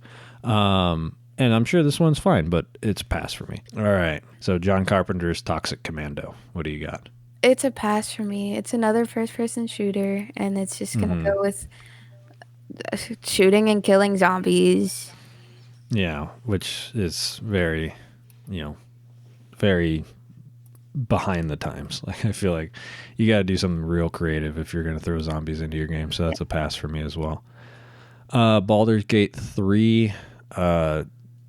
And I'm sure this one's fine, but it's a pass for me. All right. So John Carpenter's Toxic Commando. What do you got? It's a pass for me. It's another first-person shooter, and it's just gonna Hmm. go with shooting and killing zombies. Yeah, which is very, you know, very behind the times. Like I feel like you got to do something real creative if you're going to throw zombies into your game. So that's a pass for me as well. Baldur's Gate 3,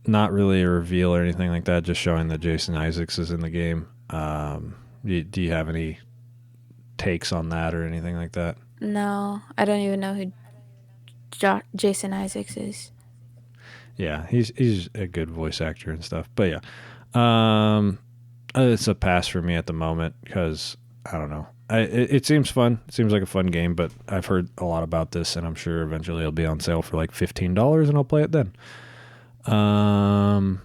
not really a reveal or anything like that, just showing that Jason Isaacs is in the game. Do you have any takes on that or anything like that? No, I don't even know who Jason Isaacs is. Yeah, he's a good voice actor and stuff. But yeah, um, it's a pass for me at the moment because I don't know. It seems fun. It seems like a fun game, but I've heard a lot about this, and I'm sure eventually it'll be on sale for like $15, and I'll play it then. Um,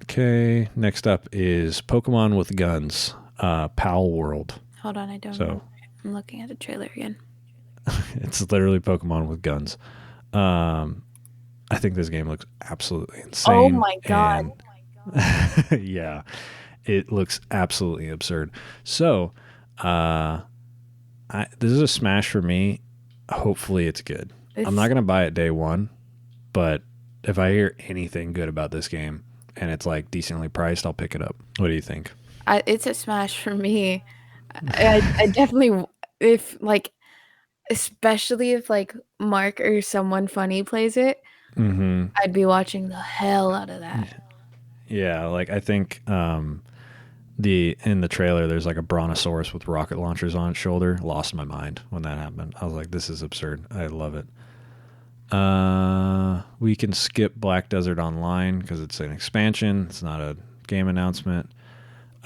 okay. Next up is Pokemon with Guns, Pal World. Hold on, I don't So remember. I'm looking at the trailer again. it's literally Pokemon with guns. Um, I think this game looks absolutely Oh insane, my god. and yeah, It looks absolutely absurd. So, uh, this is a smash for me. Hopefully, it's good. I'm not It's gonna buy it day one, but if I hear anything good about this game and it's like decently priced, I'll pick it up. What do you think? it's a smash for me. I definitely if like especially if like Mark or someone funny plays it, Mm-hmm. I'd be watching the hell out of that. Yeah, like I think the in the trailer there's like a brontosaurus with rocket launchers on its shoulder. Lost my mind when that happened. I was like, this is absurd. I love it. We can skip Black Desert Online because it's an expansion. It's not a game announcement.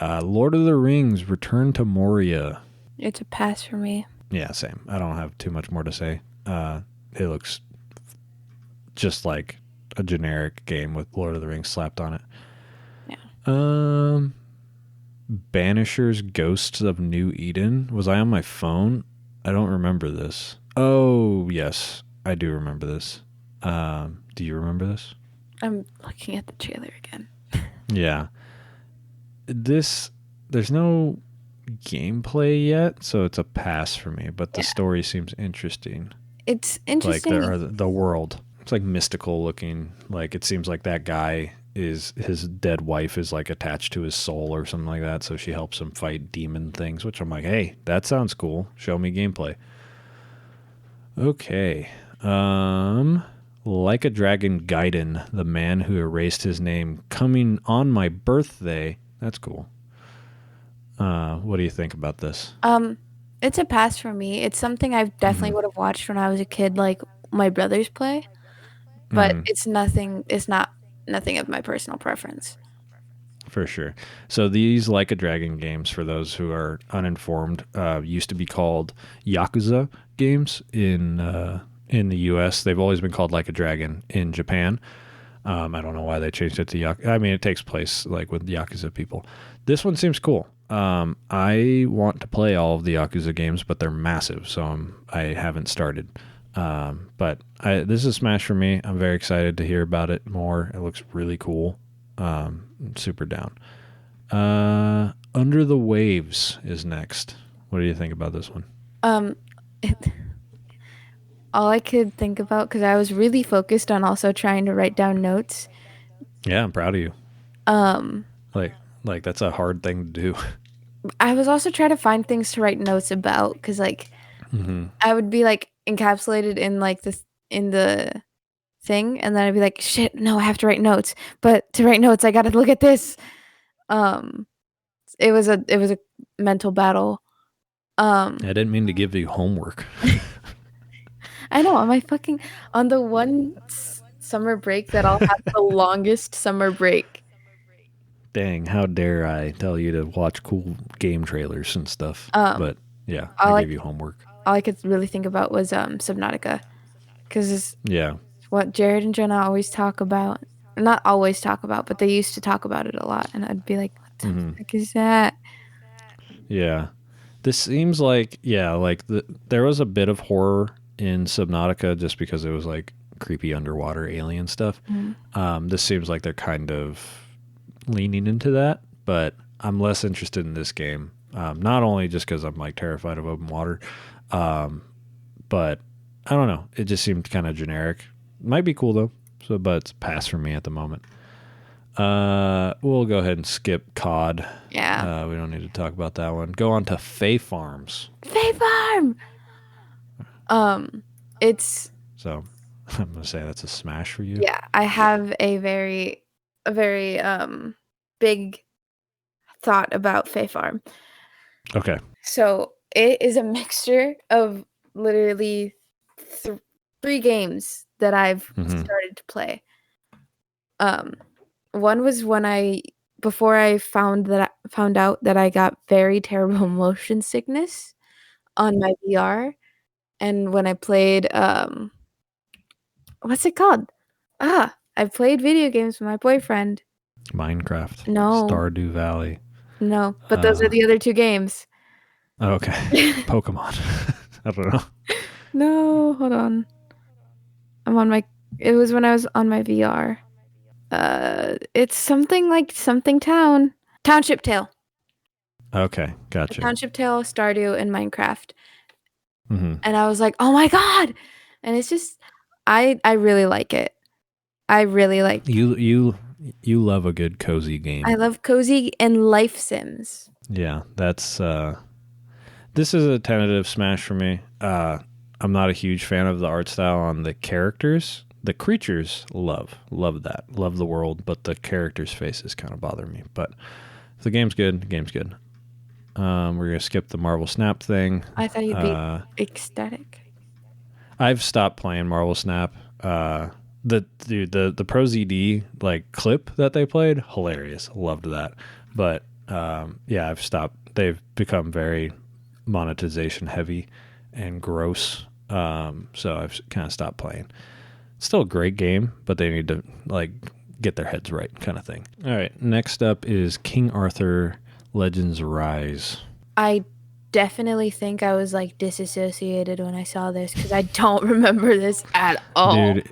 Lord of the Rings: Return to Moria. It's a pass for me. Yeah, same. I don't have too much more to say. It looks just like a generic game with Lord of the Rings slapped on it. Yeah. Banishers Ghosts of New Eden. Was I on my phone? I don't remember this. Oh, yes. I do remember this. Do you remember this? I'm looking at the trailer again. Yeah. There's no gameplay yet, so it's a pass for me, but the story seems interesting. It's Like interesting. the world. It's like mystical looking. Like it seems like that guy is his dead wife is like attached to his soul or something like that, so she helps him fight demon things, which I'm like, hey, that sounds cool. Show me gameplay. Okay. Like a Dragon Gaiden, the man who erased his name, coming on my birthday. That's cool. What do you think about this? It's a pass for me. It's something I definitely Mm-hmm. would have watched when I was a kid, like my brothers play, but Mm-hmm. it's nothing. It's not nothing of my personal preference. For sure. So these Like a Dragon games, for those who are uninformed, used to be called Yakuza games in the U.S. They've always been called Like a Dragon in Japan. I don't know why they changed it to Yakuza. I mean, it takes place like with Yakuza people. This one seems cool. I want to play all of the Yakuza games, but they're massive, so I haven't started. This is a smash for me. I'm very excited to hear about it more. It looks really cool. Super down. Under the Waves is next. What do you think about this one? Um, all I could think about because I was really focused on also trying to write down notes. Yeah, I'm proud of you. Um, Like, like that's a hard thing to do. I was also trying to find things to write notes about because like Mm-hmm. I would be like encapsulated in like this in the thing, and then I'd be like, shit, no, I have to write notes. But to write notes, I got to look at this. Um, it was a mental battle. I Um, didn't mean to give you homework. I know on the one summer break that I'll have the longest summer break. Dang, how dare I tell you to watch cool game trailers and stuff. Um, But yeah, I all I gave you homework. all I could really think about was Subnautica because it's Yeah. what Jared and Jenna always talk about. Not always talk about, but they used to talk about it a lot, and I'd be like, "What the Mm-hmm. heck is that?" Yeah. This seems like, yeah, like there was a bit of horror in Subnautica just because it was like creepy underwater alien stuff. Mm. This seems like they're kind of leaning into that, but I'm less interested in this game. Not only just because I'm like terrified of open water, um, but I don't know. It just seemed kind of generic. Might be cool though. So, but it's a pass for me at the moment. We'll go ahead and skip COD. Yeah, We don't need to talk about that one. Go on to Fae Farms. Fae Farm. Um, it's So I'm gonna say that's a smash for you. yeah. I have a very big thought about Fae Farm. Okay. So it is a mixture of literally th- three games that I've Mm-hmm. started to play. Um, one was when I before I found out that I got very terrible motion sickness on my VR, and when I played what's it called? I played video games with my boyfriend. Minecraft, No, Stardew Valley. no, but those are Uh, the other two games. okay. Pokemon. I don't know. No, hold on. I'm on my. It was when I was on my VR. It's something like something town. Township Tale. Okay, gotcha. Township Tale, Stardew, and Minecraft. Mm-hmm. And I was like, oh my God. And it's just, I really like it. I really like, You love a good cozy game. I love cozy and life sims. Yeah, that's this is a tentative smash for me. I'm not a huge fan of the art style on the characters. The creatures love that. Love the world, but the characters' faces kind of bother me. But if the game's good, the game's good. We're going to skip the Marvel Snap thing. I thought you'd be ecstatic. I've stopped playing Marvel Snap. The Pro ZD like clip that they played, hilarious. Loved that. But yeah, I've stopped. They've become very monetization heavy and gross. So I've kind of stopped playing. It's still a great game, but they need to like get their heads right, kind of thing. All right, next up is King Arthur Legends Rise. I definitely think I was like disassociated when I saw this because I don't remember this at all. Dude,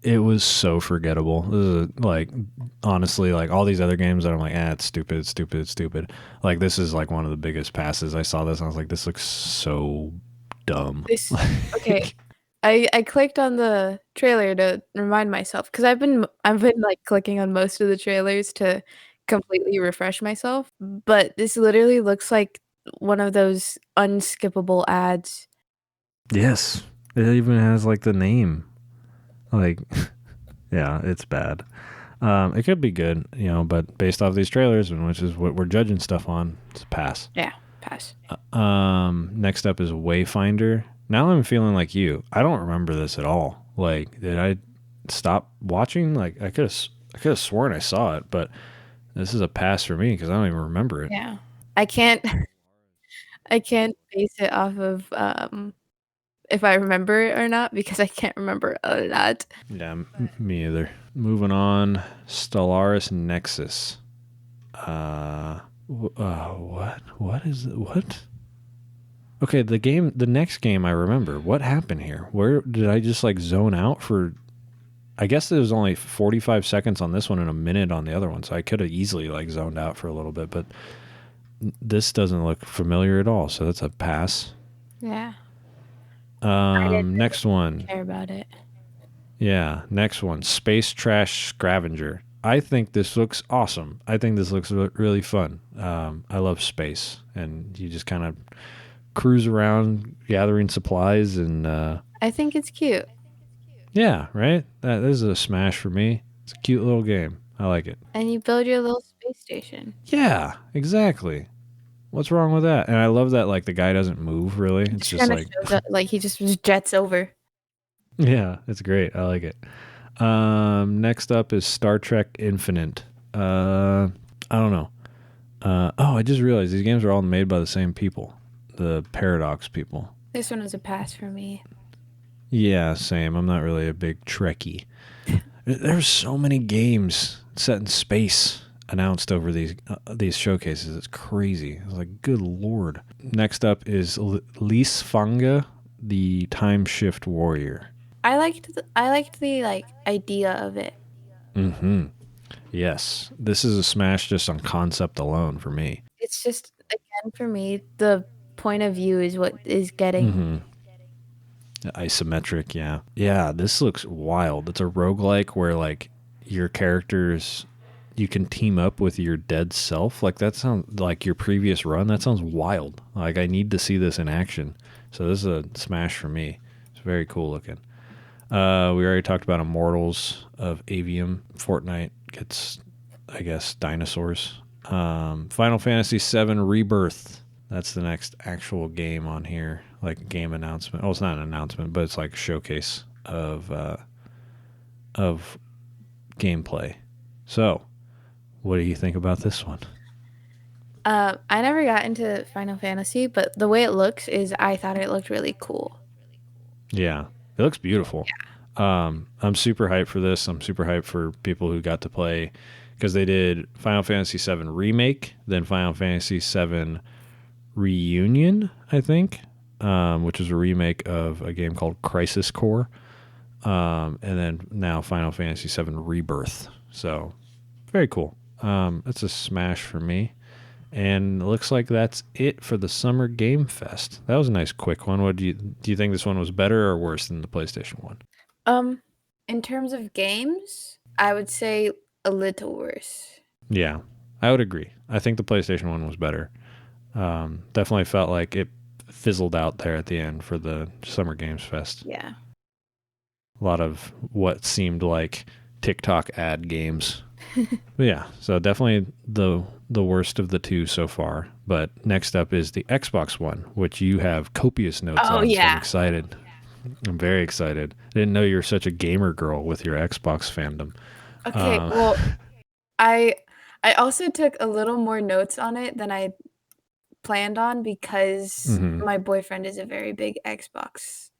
it was so forgettable. This is like, honestly, like all these other games that I'm like, it's stupid, it's stupid, it's stupid. Like this is like one of the biggest passes. I saw this and I was like, this looks so dumb. Okay. I clicked on the trailer to remind myself because I've been like clicking on most of the trailers to completely refresh myself, but this literally looks like one of those unskippable ads. Yes, it even has like the name. Like, yeah, it's bad. It could be good, but based off these trailers, and which is what we're judging stuff on, it's a pass. Yeah, pass. Next up is Wayfinder. Now I'm feeling like you. I don't remember this at all. Like, did I stop watching? Like, I could have sworn I saw it, but this is a pass for me because I don't even remember it. Yeah, I can't base it off of if I remember it or not because I can't remember a lot. Yeah, me either. Moving on, Stellaris Nexus. What is it? What? Okay, the next game I remember. What happened here? Where did I just like zone out for? I guess it was only 45 seconds on this one and a minute on the other one, so I could have easily like zoned out for a little bit, but this doesn't look familiar at all, so that's a pass. Yeah. Next one. Care about it. Yeah, next one. Space Trash Scavenger. I think this looks awesome. I think this looks really fun. I love space, and you just kind of cruise around gathering supplies, and I think it's cute. Yeah, right? That is a smash for me. It's a cute little game. I like it. And you build your little space station. Yeah, exactly. What's wrong with that? And I love that like the guy doesn't move really. It's just like he just jets over. Yeah, it's great. I like it. Next up is Star Trek Infinite. I don't know. I just realized these games are all made by the same people, the Paradox people. This one was a pass for me. Yeah, same. I'm not really a big Trekkie. There's so many games set in space announced over these showcases. It's crazy. It's like, good lord. Next up is Lisfanga, the Time Shift Warrior. I liked the like idea of it. Mm-hmm. Yes, this is a smash just on concept alone for me. It's just, again, for me, the point of view is what is getting. Mm-hmm. Isometric, yeah. Yeah, this looks wild. It's a roguelike where like your characters, you can team up with your dead self. Like that sounds like your previous run. That sounds wild. Like I need to see this in action. So this is a smash for me. It's very cool looking. We already talked about Immortals of Avium. Fortnite gets, I guess, dinosaurs. Final Fantasy VII Rebirth. That's the next actual game on here, like game announcement. Oh, it's not an announcement, but it's like a showcase of gameplay. So, what do you think about this one? I never got into Final Fantasy, but the way it looks I thought it looked really cool. Yeah, it looks beautiful. Yeah. I'm super hyped for this. I'm super hyped for people who got to play, because they did Final Fantasy VII Remake, then Final Fantasy VII Reunion, I think, which is a remake of a game called Crisis Core, and then now Final Fantasy VII Rebirth. So very cool. It's a smash for me. And it looks like that's it for the Summer Game Fest. That was a nice quick one. What do you think this one was better or worse than the PlayStation one? In terms of games, I would say a little worse. Yeah, I would agree. I think the PlayStation one was better. Definitely felt like it fizzled out there at the end for the Summer Games Fest. Yeah. A lot of what seemed like TikTok ad games. But yeah, so definitely the worst of the two so far. But next up is the Xbox One, which you have copious notes on. Yeah. So I'm excited. I'm very excited. I didn't know you're such a gamer girl with your Xbox fandom. Okay, well, I also took a little more notes on it than I planned on because my boyfriend is a very big Xbox.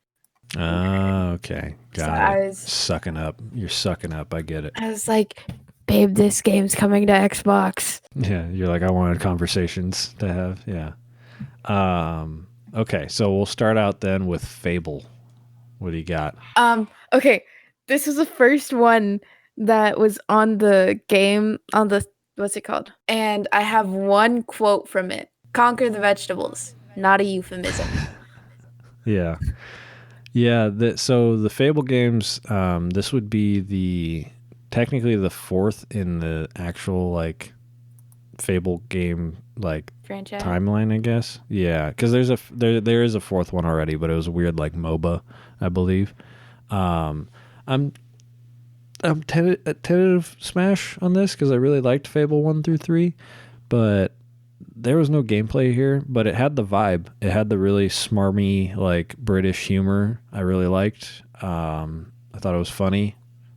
Okay. Got So it. Sucking up. You're sucking up. I get it. I was like, babe, this game's coming to Xbox. Yeah, you're like, I wanted conversations to have. Yeah. Okay, so we'll start out then with Fable. What do you got? Okay, this was the first one that was on the game, on the, what's it called? And I have one quote from it. Conquer the vegetables, not a euphemism. Yeah. Yeah, so the Fable games, this would be technically the fourth in the actual like Fable game like Franchise timeline, I guess. Yeah, because there is a fourth one already, but it was a weird like MOBA, I believe. I'm tentative smash on this because I really liked Fable 1 through 3, but there was no gameplay here, but it had the vibe. It had the really smarmy, like British humor I really liked. I thought it was funny,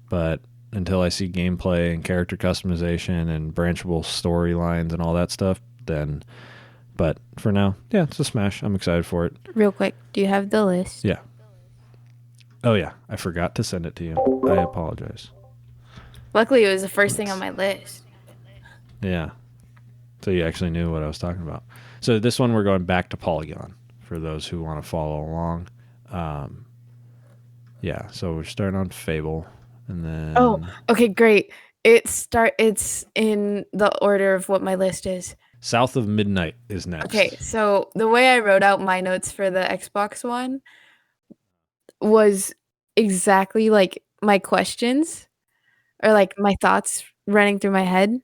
but until I see gameplay and character customization and branchable storylines and all that stuff, then. But for now, yeah, it's a smash. I'm excited for it. Real quick, do you have the list? Yeah. Oh yeah, I forgot to send it to you. I apologize. Luckily, it was the first thing on my list. Yeah. So you actually knew what I was talking about. So this one we're going back to Polygon for those who want to follow along. Yeah, so we're starting on Fable, and then. Oh, okay, great. It's in the order of what my list is. South of Midnight is next. Okay, so the way I wrote out my notes for the Xbox One was exactly like my questions or like my thoughts running through my head.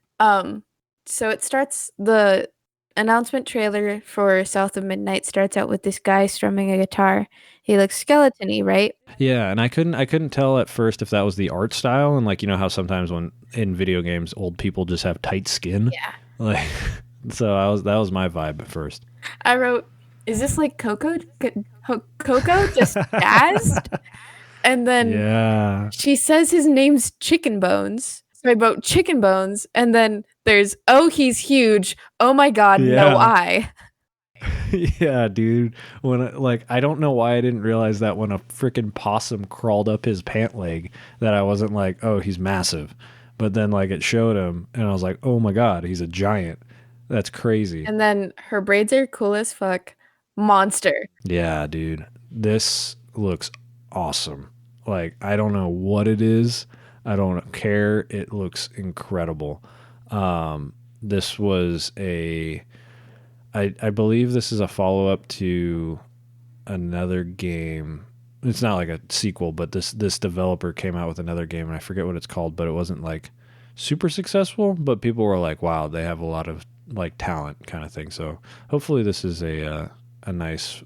So it starts, the announcement trailer for South of Midnight starts out with this guy strumming a guitar. He looks skeleton-y, right? Yeah, and I couldn't tell at first if that was the art style, and like, you know how sometimes when in video games old people just have tight skin. Yeah. Like, so that was my vibe at first. I wrote, is this like Coco? Coco just jazzed? And then she says his name's Chicken Bones. So I wrote Chicken Bones, and then there's, oh, he's huge. Oh my God, no eye. Yeah, dude. When I don't know why I didn't realize that when a freaking possum crawled up his pant leg, that I wasn't like, oh, he's massive. But then like it showed him, and I was like, oh my God, he's a giant. That's crazy. And then her braids are cool as fuck. Monster. Yeah, dude. This looks awesome. Like, I don't know what it is. I don't care. It looks incredible. This was I believe this is a follow-up to another game. It's not like a sequel, but this developer came out with another game, and I forget what it's called, but it wasn't like super successful, but people were like, wow, they have a lot of like talent kind of thing. So hopefully this is a nice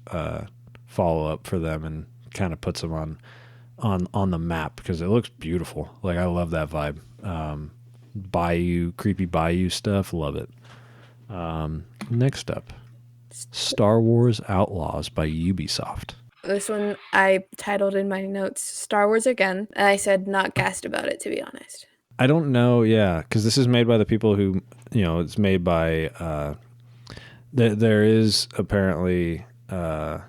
follow-up for them and kind of puts them on the map, because it looks beautiful. Like, I love that vibe. Creepy bayou stuff, love it. Next up, Star Wars Outlaws by Ubisoft. This one I titled in my notes Star Wars again, and I said not gassed about it, to be honest. I don't know, yeah, because this is made by the people who, it's made by, there is apparently a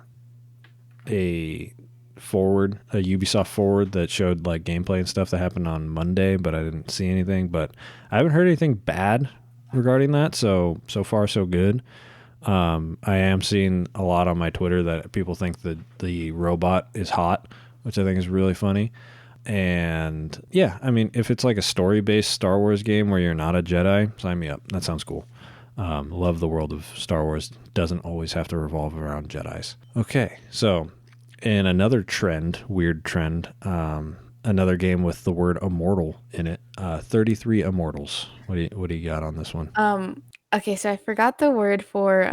Ubisoft forward that showed like gameplay and stuff that happened on Monday, but I didn't see anything. But I haven't heard anything bad regarding that, so far so good. I am seeing a lot on my Twitter that people think that the robot is hot, which I think is really funny. And yeah, I mean, if it's like a story-based Star Wars game where you're not a Jedi, sign me up. That sounds cool. Love the world of Star Wars. Doesn't always have to revolve around Jedis. Okay, so in another trend, weird trend, another game with the word immortal in it, 33 Immortals. What do you got on this one? Okay, so I forgot the word for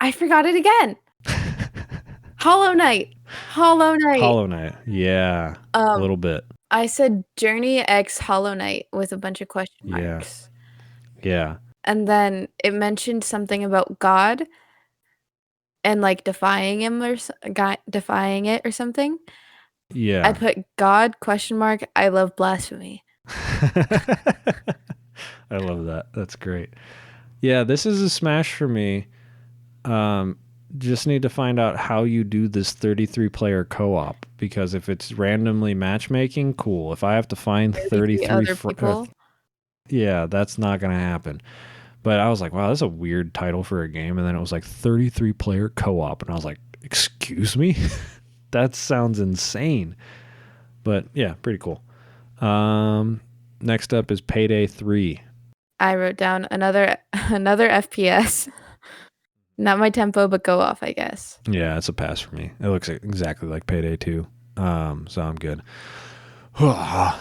I forgot it again. Hollow Knight. Hollow Knight. Hollow Knight. Yeah, a little bit. I said Journey X Hollow Knight with a bunch of question marks. Yeah. And then it mentioned something about God and like defying him or defying it or something. Yeah. I put God question mark. I love blasphemy. I love that. That's great. Yeah, this is a smash for me. Just need to find out how you do this 33 player co-op, because if it's randomly matchmaking, cool. If I have to find 33 other people, yeah, that's not going to happen. But I was like, wow, that's a weird title for a game. And then it was like 33 player co-op. And I was like, excuse me? That sounds insane. But yeah, pretty cool. Next up is Payday 3. I wrote down another FPS. Not my tempo, but go off, I guess. Yeah, it's a pass for me. It looks exactly like Payday 2. So I'm good.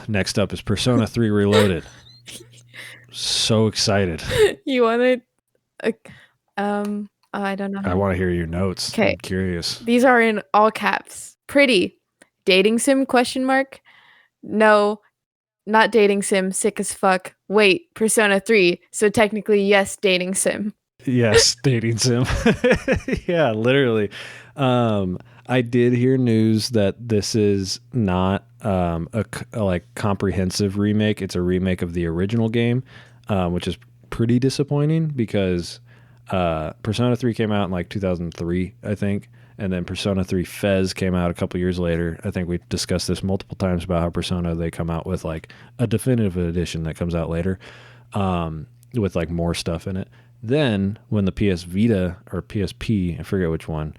Next up is Persona 3 Reloaded. So excited. You wanted I don't know. I want to hear your notes. Okay. I'm curious. These are in all caps. Pretty. Dating sim question mark? No, not dating sim, sick as fuck. Wait, Persona 3. So technically yes, dating sim. Yes, dating sim. Yeah, literally. I did hear news that this is not a like comprehensive remake. It's a remake of the original game, which is pretty disappointing because Persona 3 came out in like 2003, I think, and then Persona 3 Fez came out a couple years later. I think we've discussed this multiple times about how Persona, they come out with like a definitive edition that comes out later, with like more stuff in it. Then when the PS Vita or PSP, I forget which one,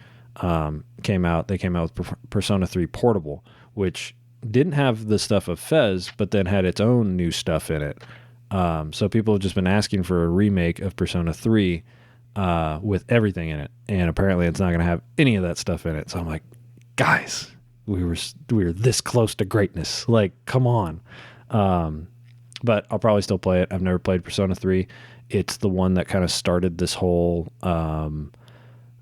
came out, they came out with Persona 3 Portable, which didn't have the stuff of Fez, but then had its own new stuff in it. So people have just been asking for a remake of Persona 3 with everything in it, and apparently it's not going to have any of that stuff in it. So I'm like, guys, we were this close to greatness. Like, come on. But I'll probably still play it. I've never played Persona 3. It's the one that kind of started this whole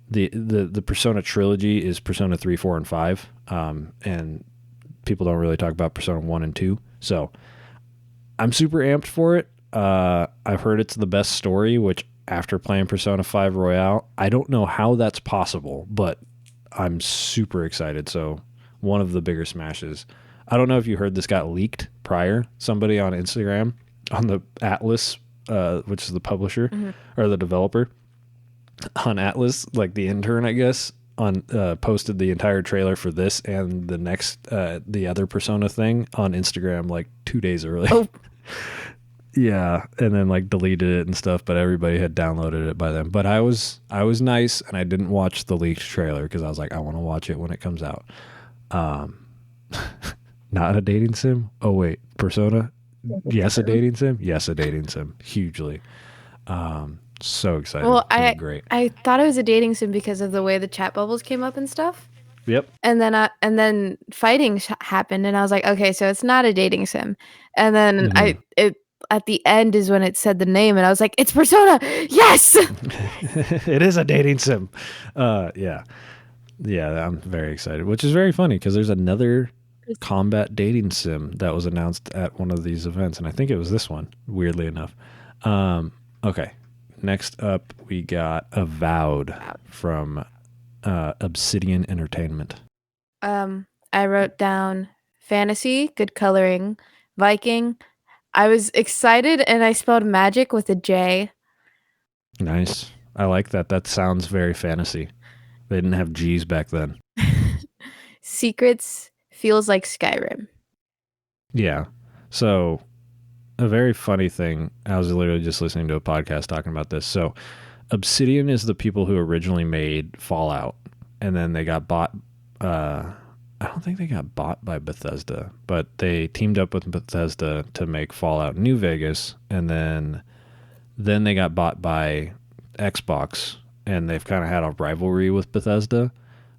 the Persona trilogy is Persona 3, 4, and 5. And people don't really talk about Persona 1 and 2. So I'm super amped for it. I've heard it's the best story, which after playing Persona 5 Royale, I don't know how that's possible, but I'm super excited. So one of the bigger smashes. I don't know if you heard this got leaked prior. Somebody on Instagram, on the Atlas, which is the publisher or the developer on Atlas, like the intern, I guess, on posted the entire trailer for this and the next the other Persona thing on Instagram like 2 days early. Oh. Yeah, and then like deleted it and stuff, but everybody had downloaded it by then. But I was nice and I didn't watch the leaked trailer because I was like, I want to watch it when it comes out. Not a dating sim? Oh wait, Persona? Yes, a dating sim? Yes, a dating sim. Hugely. So excited. Well, great. I thought it was a dating sim because of the way the chat bubbles came up and stuff. Yep. And then fighting happened, and I was like, okay, so it's not a dating sim. And then it at the end is when it said the name, and I was like, it's Persona. Yes. It is a dating sim. Yeah, I'm very excited, which is very funny because there's another combat dating sim that was announced at one of these events, and I think it was this one, weirdly enough. Okay, next up we got Avowed from Obsidian Entertainment. I wrote down fantasy, good coloring, Viking. I was excited, and I spelled magic with a J. Nice. I like that. That sounds very fantasy. They didn't have G's back then. Secrets feels like Skyrim. Yeah. So a very funny thing, I was literally just listening to a podcast talking about this. So Obsidian is the people who originally made Fallout, and then they got bought I don't think they got bought by Bethesda, but they teamed up with Bethesda to make Fallout New Vegas, and then they got bought by Xbox, and they've kind of had a rivalry with Bethesda.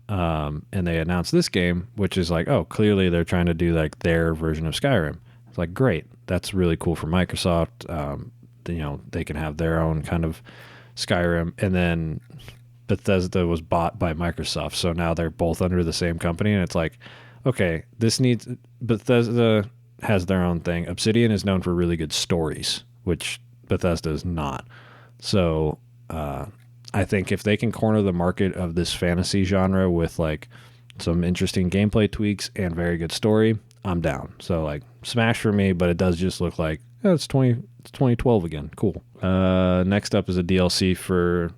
And they announced this game, which is like, oh, clearly they're trying to do like their version of Skyrim. It's like, great, that's really cool for Microsoft. They can have their own kind of Skyrim, and then Bethesda was bought by Microsoft, so now they're both under the same company, and it's like, okay, Bethesda has their own thing. Obsidian is known for really good stories, which Bethesda is not. So I think if they can corner the market of this fantasy genre with like some interesting gameplay tweaks and very good story, I'm down. So like Smash for me, but it does just look like it's 2012 again. Cool. Next up is a DLC for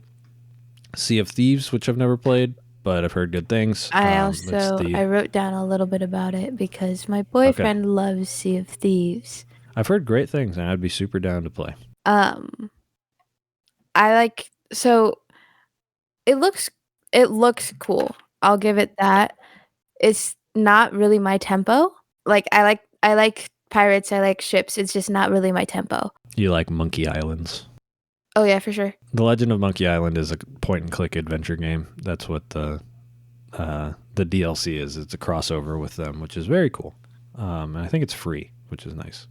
Sea of Thieves, which I've never played, but I've heard good things. I wrote down a little bit about it because my boyfriend loves Sea of Thieves. I've heard great things, and I'd be super down to play. It looks cool. I'll give it that. It's not really my tempo. Like I like pirates, I like ships. It's just not really my tempo. You like Monkey Islands? Oh yeah, for sure. The Legend of Monkey Island is a point-and-click adventure game. That's what the DLC is. It's a crossover with them, which is very cool. And I think it's free, which is nice.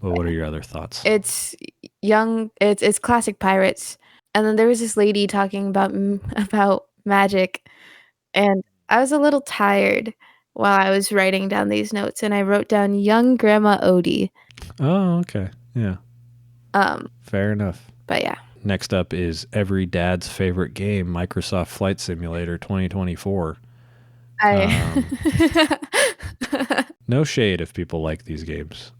But what are your other thoughts? It's it's classic pirates. And then there was this lady talking about magic, and I was a little tired while I was writing down these notes, and I wrote down young Grandma Odie. Oh, okay. Yeah. Fair enough. But yeah. Next up is every dad's favorite game, Microsoft Flight Simulator 2024. No shade if people like these games.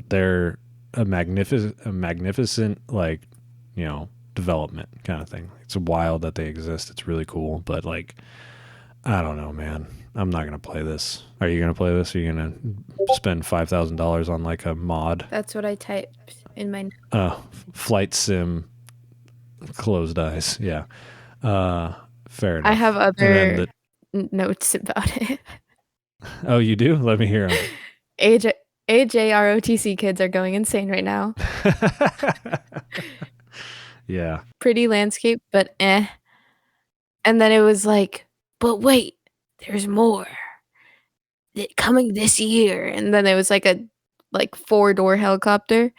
They're a magnificent like, development kind of thing. It's wild that they exist. It's really cool, but like, I don't know, man. I'm not gonna play this. Are you gonna play this? Are you gonna spend $5,000 on like a mod? That's what I typed in my. Flight sim. Closed eyes. Yeah. Fair enough. I have other notes about it. Oh, you do? Let me hear them. AJROTC kids are going insane right now. Yeah. Pretty landscape, but eh. And then it was like, but wait, there's more. Coming this year. And then it was like a 4-door helicopter.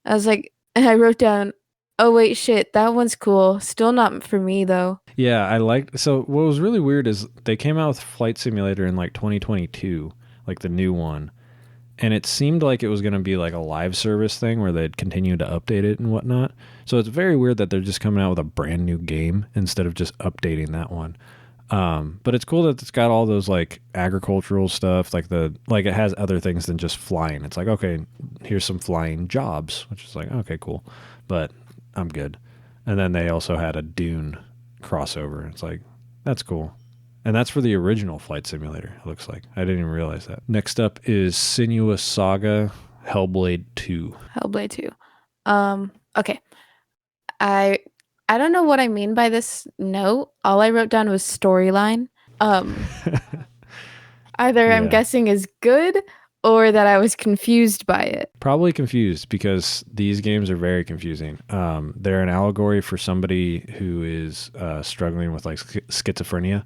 I was like, and I wrote down, oh wait, shit, that one's cool. Still not for me though. Yeah, so what was really weird is they came out with Flight Simulator in like 2022, like the new one. And it seemed like it was going to be like a live service thing where they'd continue to update it and whatnot. So it's very weird that they're just coming out with a brand new game instead of just updating that one. But it's cool that it's got all those like agricultural stuff, like it has other things than just flying. It's like, okay, here's some flying jobs, which is like, okay, cool. But I'm good. And then they also had a Dune crossover. It's like, that's cool. And that's for the original Flight Simulator, it looks like. I didn't even realize that. Next up is Senua's Saga Hellblade 2. Hellblade 2. Okay. I don't know what I mean by this note. All I wrote down was storyline. Either I'm guessing is good or that I was confused by it. Probably confused because these games are very confusing. They're an allegory for somebody who is struggling with like schizophrenia.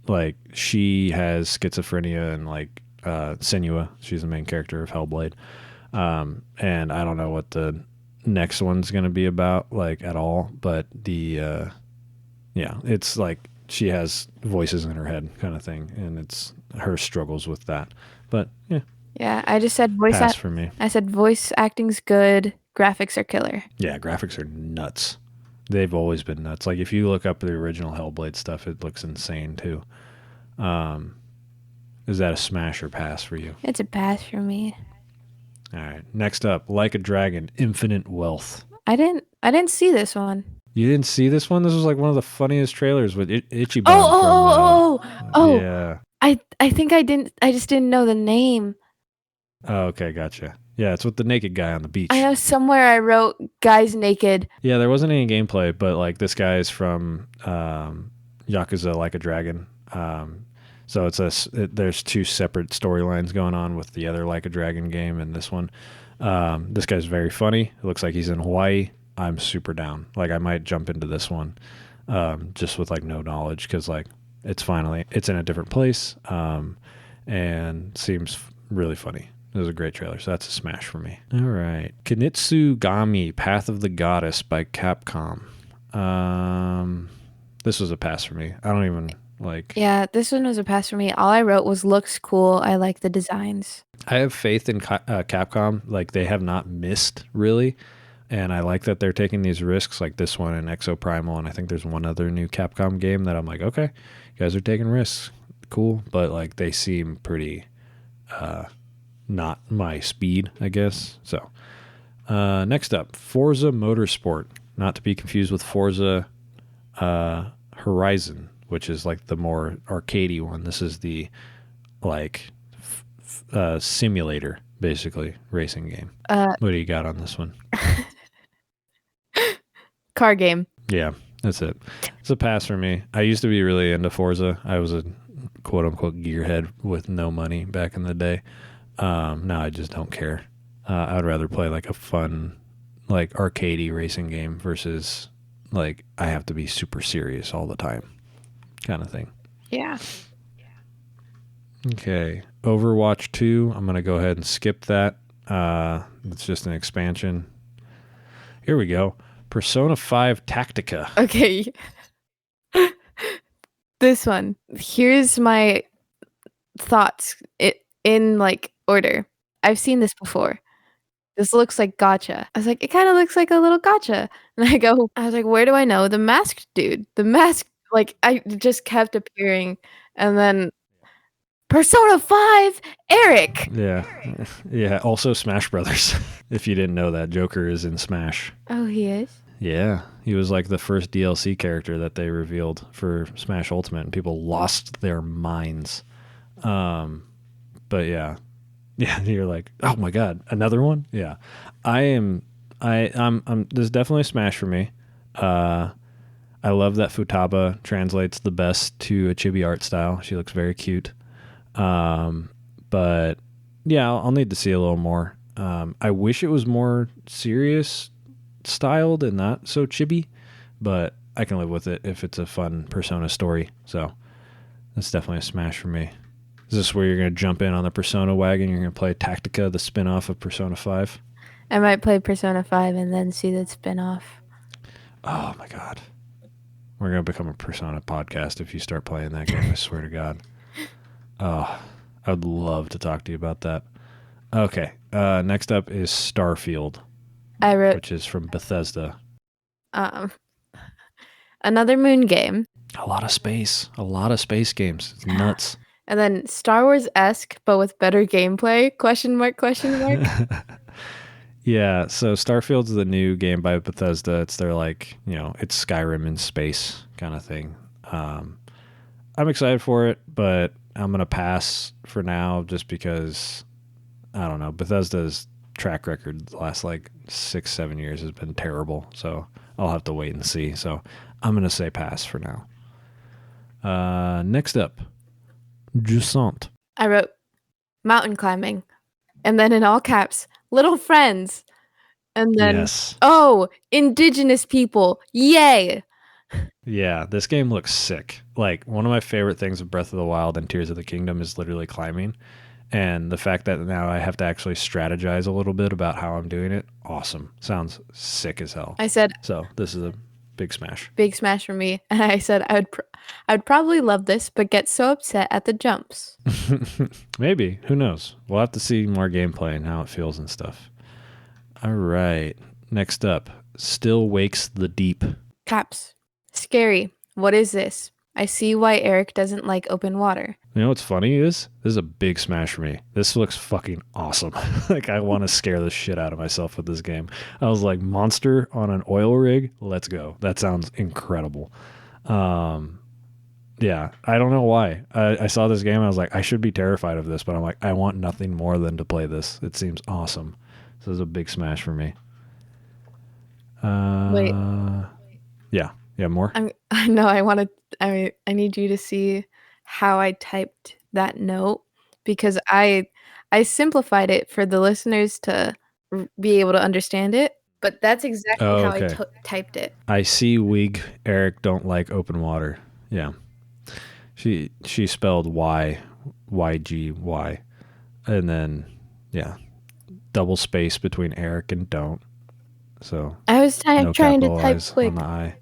Like she has schizophrenia and like Senua, she's the main character of Hellblade. And I don't know what the next one's going to be about like at all, but it's like she has voices in her head kind of thing, and it's her struggles with that. But yeah, I just said voice pass for me. I said voice acting's good, graphics are killer. Yeah, graphics are nuts. They've always been nuts. Like if you look up the original Hellblade stuff, it looks insane too. Is that a smash or pass for you? It's a pass for me. All right. Next up, Like a Dragon, Infinite Wealth. I didn't see this one. You didn't see this one? This was like one of the funniest trailers with Ichiban. Oh. Yeah. I think I didn't. I just didn't know the name. Oh, okay, gotcha. Yeah, it's with the naked guy on the beach. I know somewhere I wrote guys naked. Yeah, there wasn't any gameplay, but like this guy is from Yakuza Like a Dragon. So there's two separate storylines going on with the other Like a Dragon game and this one. This guy's very funny. It looks like he's in Hawaii. I'm super down. Like I might jump into this one, just with like no knowledge because like it's in a different place, and seems really funny. It was a great trailer, so that's a smash for me. All right, Kinitsugami: Path of the Goddess by Capcom. This was a pass for me. I don't even like. Yeah, this one was a pass for me. All I wrote was looks cool. I like the designs. I have faith in Capcom. Like they have not missed really, and I like that they're taking these risks, like this one and Exoprimal, and I think there's one other new Capcom game that I'm like, okay, you guys are taking risks, cool, but like they seem pretty, not my speed, I guess. So, next up, Forza Motorsport, not to be confused with Forza Horizon, which is like the more arcadey one. This is the like simulator, basically racing game. What do you got on this one? Car game. Yeah, that's it. It's a pass for me. I used to be really into Forza. I was a quote unquote gearhead with no money back in the day. Now I just don't care. I would rather play like a fun, like arcadey racing game versus like I have to be super serious all the time kind of thing. Yeah. Okay. Overwatch 2. I'm going to go ahead and skip that. It's just an expansion. Here we go. Persona 5 Tactica. Okay. This one. Here's my thoughts in like order. I've seen this before. This looks like gacha. I was like, it kind of looks like a little gacha. And I was like, where do I know the masked dude? The masked, like, I just kept appearing. And then Persona 5, Eric. Yeah. Yeah. Also Smash Brothers. If you didn't know that, Joker is in Smash. Oh, he is? Yeah. He was like the first DLC character that they revealed for Smash Ultimate, and people lost their minds. But yeah. Yeah, you're like, oh my god, another one? Yeah. I'm this is definitely a smash for me. I love that Futaba translates the best to a chibi art style. She looks very cute. But yeah, I'll need to see a little more. I wish it was more serious styled and not so chibi, but I can live with it if it's a fun Persona story. So that's definitely a smash for me. Is this where you're going to jump in on the Persona wagon? You're going to play Tactica, the spin-off of Persona 5? I might play Persona 5 and then see the spin-off. Oh, my God. We're going to become a Persona podcast if you start playing that game, I swear to God. Oh, I would love to talk to you about that. Okay, next up is Starfield, which is from Bethesda. Another moon game. A lot of space games. It's nuts. And then Star Wars-esque, but with better gameplay? Question mark, question mark. Yeah, so Starfield's the new game by Bethesda. It's their like, it's Skyrim in space kind of thing. I'm excited for it, but I'm going to pass for now just because, I don't know, Bethesda's track record the last like 6-7 years has been terrible. So I'll have to wait and see. So I'm going to say pass for now. Next up. Jusant. I wrote mountain climbing, and then in all caps, little friends, and then yes. Oh, indigenous people, yay! Yeah, this game looks sick. Like one of my favorite things of Breath of the Wild and Tears of the Kingdom is literally climbing, and the fact that now I have to actually strategize a little bit about how I'm doing it, awesome. Sounds sick as hell. I said so. This is a big smash. Big smash for me. And I said I would probably love this, but get so upset at the jumps. Maybe. Who knows? We'll have to see more gameplay and how it feels and stuff. All right. Next up, Still Wakes the Deep. Caps. Scary. What is this? I see why Eric doesn't like open water. You know what's funny is this is a big smash for me. This looks fucking awesome. Like I want to scare the shit out of myself with this game. I was like, monster on an oil rig. Let's go. That sounds incredible. Yeah, I don't know why. I saw this game. I was like, I should be terrified of this, but I'm like, I want nothing more than to play this. It seems awesome. This is a big smash for me. Wait. Yeah, more. I know. I need you to see how I typed that note because I simplified it for the listeners to be able to understand it, but that's exactly Oh, how I okay. typed it. I see Wig Eric don't like open water. Yeah. She spelled YGY. And then yeah, double space between Eric and don't. So I was no trying to type capitalize on quick. the I.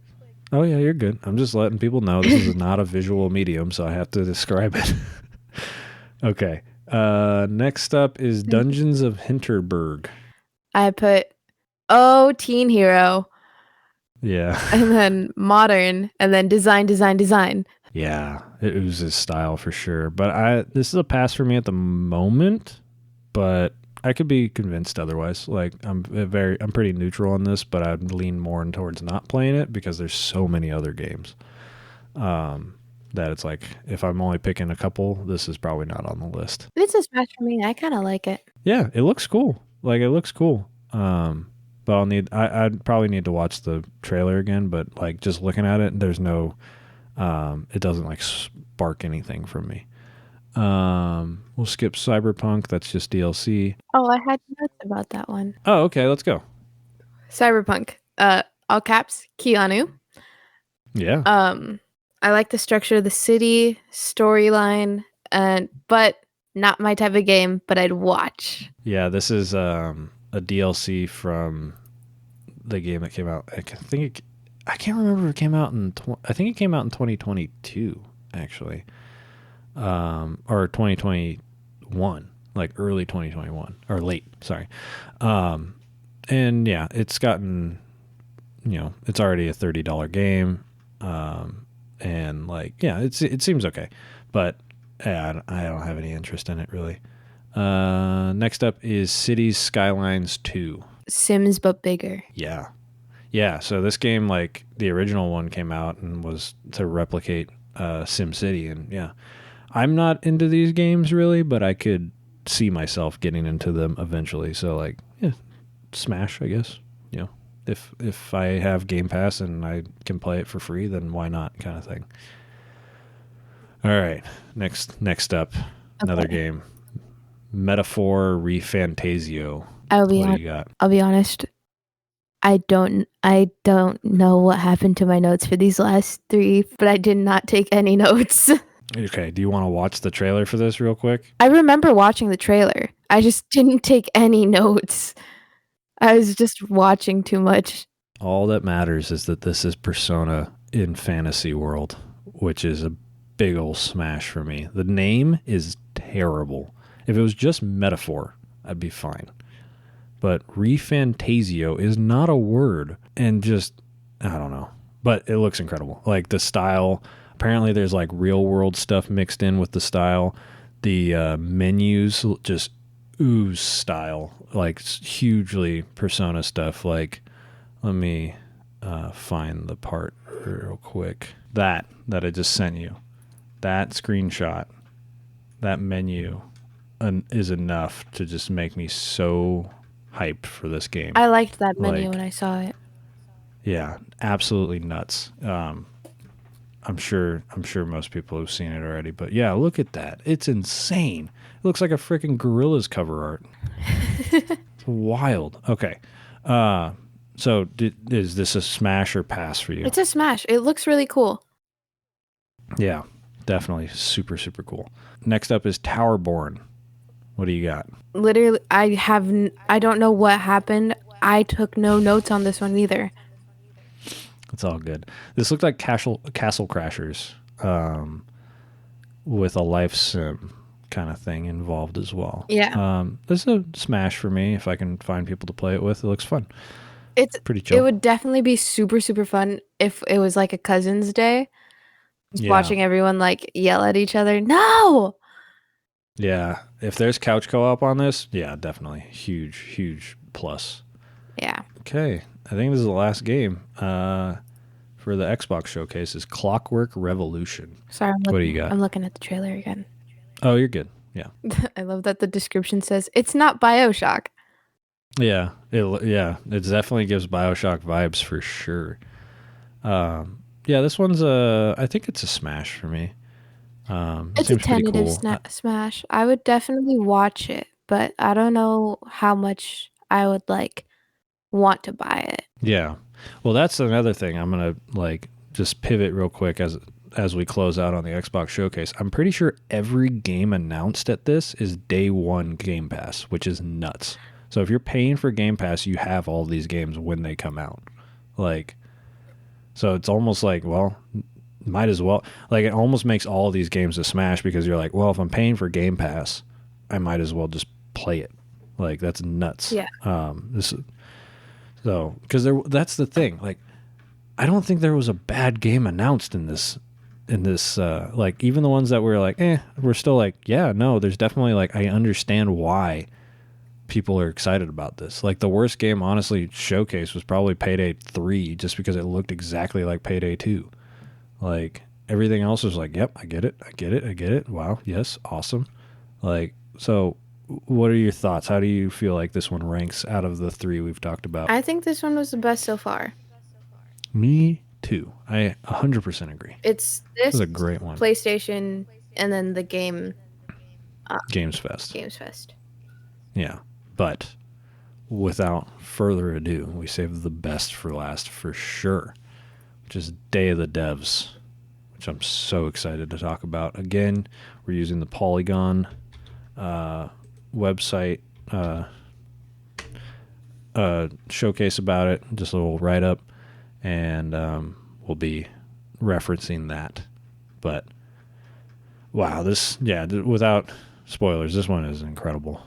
Oh yeah, you're good. I'm just letting people know this is not a visual medium, so I have to describe it. Okay. Next up is Dungeons of Hinterberg. I put teen hero Yeah. and then modern and then design. Yeah, it oozes style for sure. But this is a pass for me at the moment, but I could be convinced otherwise. Like I'm pretty neutral on this, but I'd lean more towards not playing it because there's so many other games. That it's like if I'm only picking a couple, this is probably not on the list. It's a smash for me. I kind of like it. Yeah, it looks cool. Like it looks cool. But I'd probably need to watch the trailer again. But like just looking at it, there's no, it doesn't like spark anything from me. We'll skip Cyberpunk. That's just DLC. Oh, I had notes about that one. Oh, okay. Let's go. Cyberpunk. All caps. Keanu. Yeah. I like the structure of the city, storyline, but not my type of game, but I'd watch. Yeah, this is a DLC from the game that came out. I can't remember if it came out I think it came out in 2022 actually. Or 2021, like early 2021 or late, sorry. And yeah, it's gotten, it's already a $30 game. And like, yeah, it seems okay, but yeah, I don't have any interest in it really. Next up is Cities Skylines 2. Sims, but bigger. Yeah. Yeah. So this game, like the original one came out and was to replicate, SimCity. And yeah, I'm not into these games really, but I could see myself getting into them eventually. So like, yeah, Smash, I guess, if I have Game Pass and I can play it for free, then why not, kind of thing. All right, next up, another game, Metaphor Refantasio. What do you got? I'll be honest. I don't know what happened to my notes for these last three, but I did not take any notes. Okay, do you want to watch the trailer for this real quick? I remember watching the trailer. I just didn't take any notes. I was just watching too much. All that matters is that this is Persona in fantasy world, which is a big old smash for me. The name is terrible. If it was just Metaphor, I'd be fine. But Refantasio is not a word, and just, I don't know. But it looks incredible. Like the style, apparently there's like real world stuff mixed in with the style. The menus just ooze style, like hugely Persona stuff. Like, let me find the part real quick. That I just sent you, that screenshot, that menu is enough to just make me so hyped for this game. I liked that menu when I saw it. Yeah, absolutely nuts. I'm sure most people have seen it already, but yeah, look at that. It's insane. It looks like a freaking Gorillaz cover art. It's wild. Okay. So is this a smash or pass for you? It's a smash. It looks really cool. Yeah, definitely super, super cool. Next up is Towerborn. What do you got? Literally, I don't know what happened. I took no notes on this one either. It's all good. This looked like Castle Crashers, with a life sim kind of thing involved as well. Yeah. This is a smash for me if I can find people to play it with. It looks fun. It's pretty chill. It would definitely be super, super fun if it was like a cousin's day. Just watching everyone like yell at each other. No! Yeah. If there's couch co-op on this, yeah, definitely. Huge plus. Yeah. Okay. I think this is the last game for the Xbox showcase is Clockwork Revolution. Sorry, what do you got? I'm looking at the trailer again. Oh, you're good. Yeah. I love that the description says it's not BioShock. Yeah. It definitely gives BioShock vibes for sure. Yeah, this one's I think it's a smash for me. It It's a seems pretty tentative cool. smash. I would definitely watch it, but I don't know how much I would like want to buy it. Yeah. Well, that's another thing. I'm gonna like just pivot real quick as we close out on the Xbox showcase. I'm pretty sure every game announced at this is day one Game Pass, which is nuts. So if you're paying for Game Pass, you have all these games when they come out. Like, so it's almost like, well, might as well. Like, it almost makes all of these games a smash because you're like, well, if I'm paying for Game Pass, I might as well just play it. Like, that's nuts. Yeah. So, because that's the thing. Like, I don't think there was a bad game announced in this. Like, even the ones that were like, we're still like, yeah, no, there's definitely like, I understand why people are excited about this. Like, the worst game, honestly, showcase was probably Payday 3, just because it looked exactly like Payday 2. Like, everything else was like, yep, I get it. Wow, yes, awesome. Like, so what are your thoughts? How do you feel like this one ranks out of the three we've talked about? I think this one was the best so far. Me too. I 100% agree. It's This is a great one. PlayStation, and then the Games Fest. Games Fest. Yeah, but without further ado, we saved the best for last for sure, which is Day of the Devs, which I'm so excited to talk about. Again, we're using the Polygon website showcase about it, just a little write-up, and we'll be referencing that. But wow, without spoilers, this one is incredible.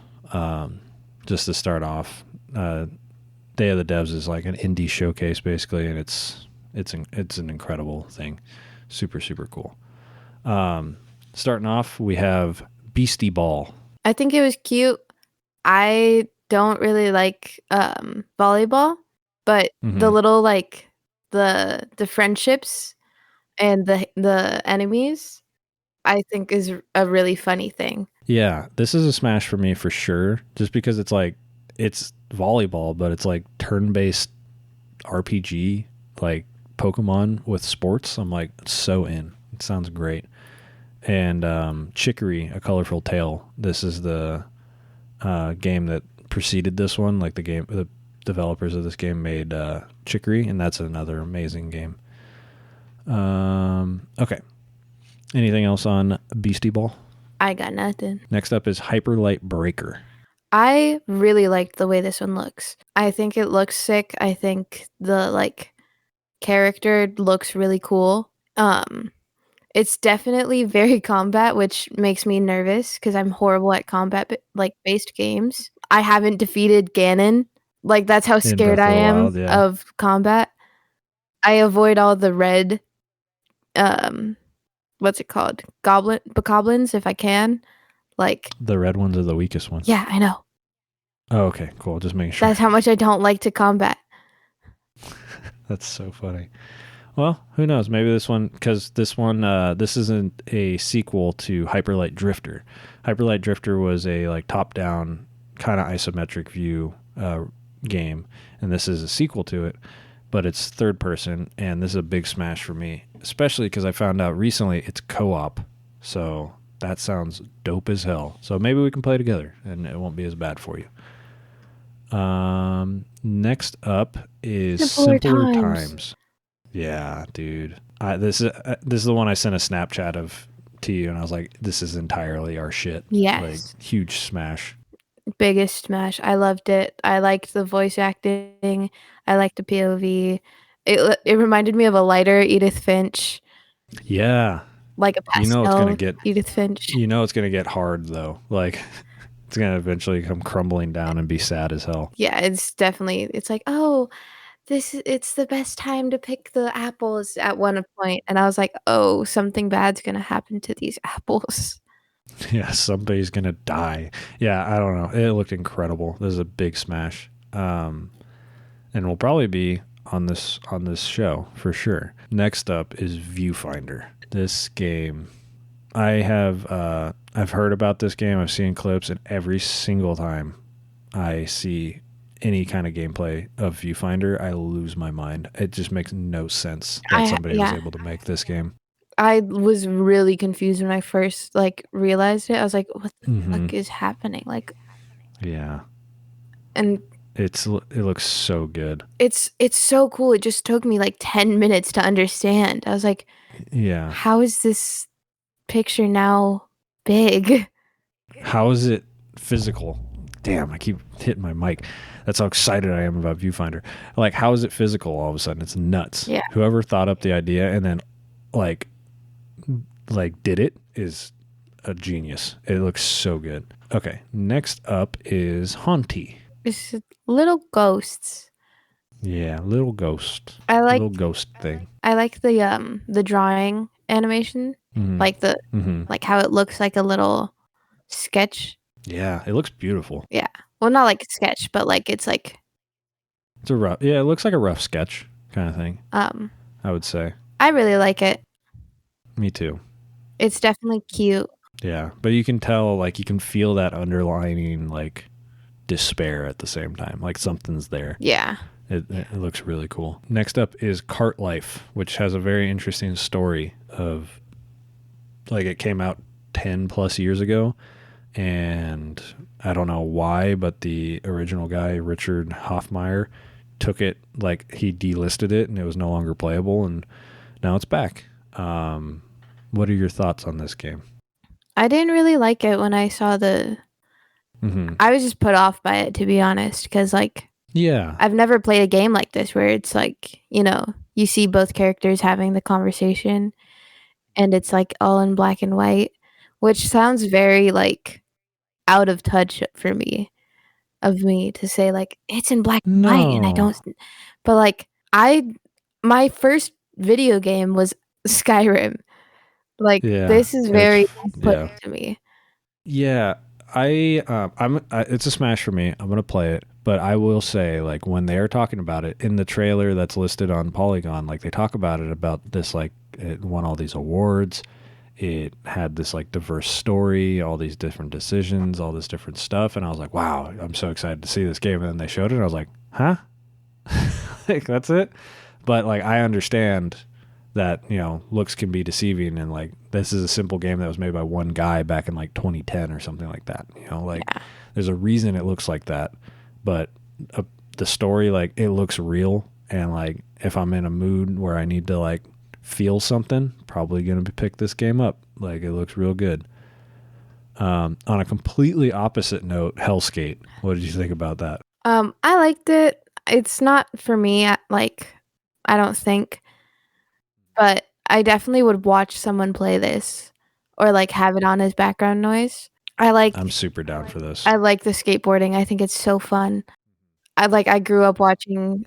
Just to start off, Day of the Devs is like an indie showcase basically, and it's an incredible thing. Super, super cool. Starting off, we have Beastie Ball. I think it was cute. I don't really like volleyball, but the little like the friendships and the enemies, I think is a really funny thing. Yeah, this is a smash for me for sure, just because it's like, it's volleyball, but it's like turn-based RPG, like Pokemon with sports. I'm like so in. It sounds great. And Chicory, A Colorful Tale. This is the game that preceded this one. Like, the developers of this game made Chicory, and that's another amazing game. Okay. Anything else on Beastie Ball? I got nothing. Next up is Hyper Light Breaker. I really liked the way this one looks. I think it looks sick. I think the like character looks really cool. It's definitely very combat, which makes me nervous because I'm horrible at combat like based games. I haven't defeated Ganon. Like, that's how scared I am of combat. I avoid all the red what's it called? Bokoblins if I can. Like, the red ones are the weakest ones. Yeah, I know. Oh, okay, cool. Just making sure. That's how much I don't like to combat. That's so funny. Well, who knows? Maybe this one, because this isn't a sequel to Hyper Light Drifter. Hyper Light Drifter was a like top-down kind of isometric view game, and this is a sequel to it, but it's third person, and this is a big smash for me, especially because I found out recently it's co-op, so that sounds dope as hell. So maybe we can play together, and it won't be as bad for you. Next up is Simpler Times. Yeah, dude. This is the one I sent a Snapchat of to you, and I was like, this is entirely our shit. Yes. Like, huge smash. Biggest smash. I loved it. I liked the voice acting. I liked the POV. It reminded me of a lighter Edith Finch. Yeah. Like a pastel it's gonna get Edith Finch. It's going to get hard, though. Like, it's going to eventually come crumbling down and be sad as hell. Yeah, it's like, oh, it's the best time to pick the apples at one point. And I was like, oh, something bad's going to happen to these apples. Yeah, somebody's going to die. Yeah, I don't know. It looked incredible. This is a big smash. And we'll probably be on this show for sure. Next up is Viewfinder. This game, I've heard about this game. I've seen clips, and every single time I see any kind of gameplay of Viewfinder, I lose my mind. It just makes no sense that somebody was able to make this game. I was really confused when I first like realized it. I was like, what the fuck is happening? Like, Yeah. and It looks so good. it's so cool. It just took me like 10 minutes to understand. I was like, Yeah. how is this picture now big? How is it physical? Damn, I keep hitting my mic. That's how excited I am about Viewfinder. Like, how is it physical all of a sudden? It's nuts. Yeah. Whoever thought up the idea and then like did it is a genius. It looks so good. Okay, next up is Haunty. It's little ghosts. Yeah, little ghost. I like little ghost thing. I like the drawing animation. Like the like how it looks like a little sketch. Yeah, it looks beautiful. Yeah. Well, not like a sketch, but like it's like It's a rough. Yeah, it looks like a rough sketch kind of thing. I would say. I really like it. Me too. It's definitely cute. Yeah, but you can tell, like, you can feel that underlining, like, despair at the same time. Like, something's there. Yeah. It looks really cool. Next up is Cart Life, which has a very interesting story of, like, it came out 10 plus years ago, and I don't know why, but the original guy, Richard Hoffmeyer, took it, like, he delisted it, and it was no longer playable, and now it's back. What are your thoughts on this game? I didn't really like it when I saw the I was just put off by it, to be honest, because like yeah, I've never played a game like this where it's like, you know, you see both characters having the conversation and it's like all in black and white, which sounds very like out of touch for me of me to say like it's in black and white and I don't, but like my first video game was Skyrim. Like this is very put to me. Yeah, it's a smash for me. I'm gonna play it, but I will say, like, when they're talking about it in the trailer that's listed on Polygon, like they talk about it about this, like it won all these awards. It had this like diverse story, all these different decisions, all this different stuff, and I was like, wow, I'm so excited to see this game. And then they showed it, and I was like, huh, like that's it. But like I understand that, you know, looks can be deceiving, and like this is a simple game that was made by one guy back in like 2010 or something like that, you know, like there's a reason it looks like that, but the story, like it looks real, and like if I'm in a mood where I need to like feel something, probably gonna pick this game up. Like it looks real good. On a completely opposite note, Hellskate, what did you think about that? I liked it. It's not for me, like I don't think, but I definitely would watch someone play this or like have it on as background noise. I'm super down for this. I like the skateboarding. I think it's so fun. I grew up watching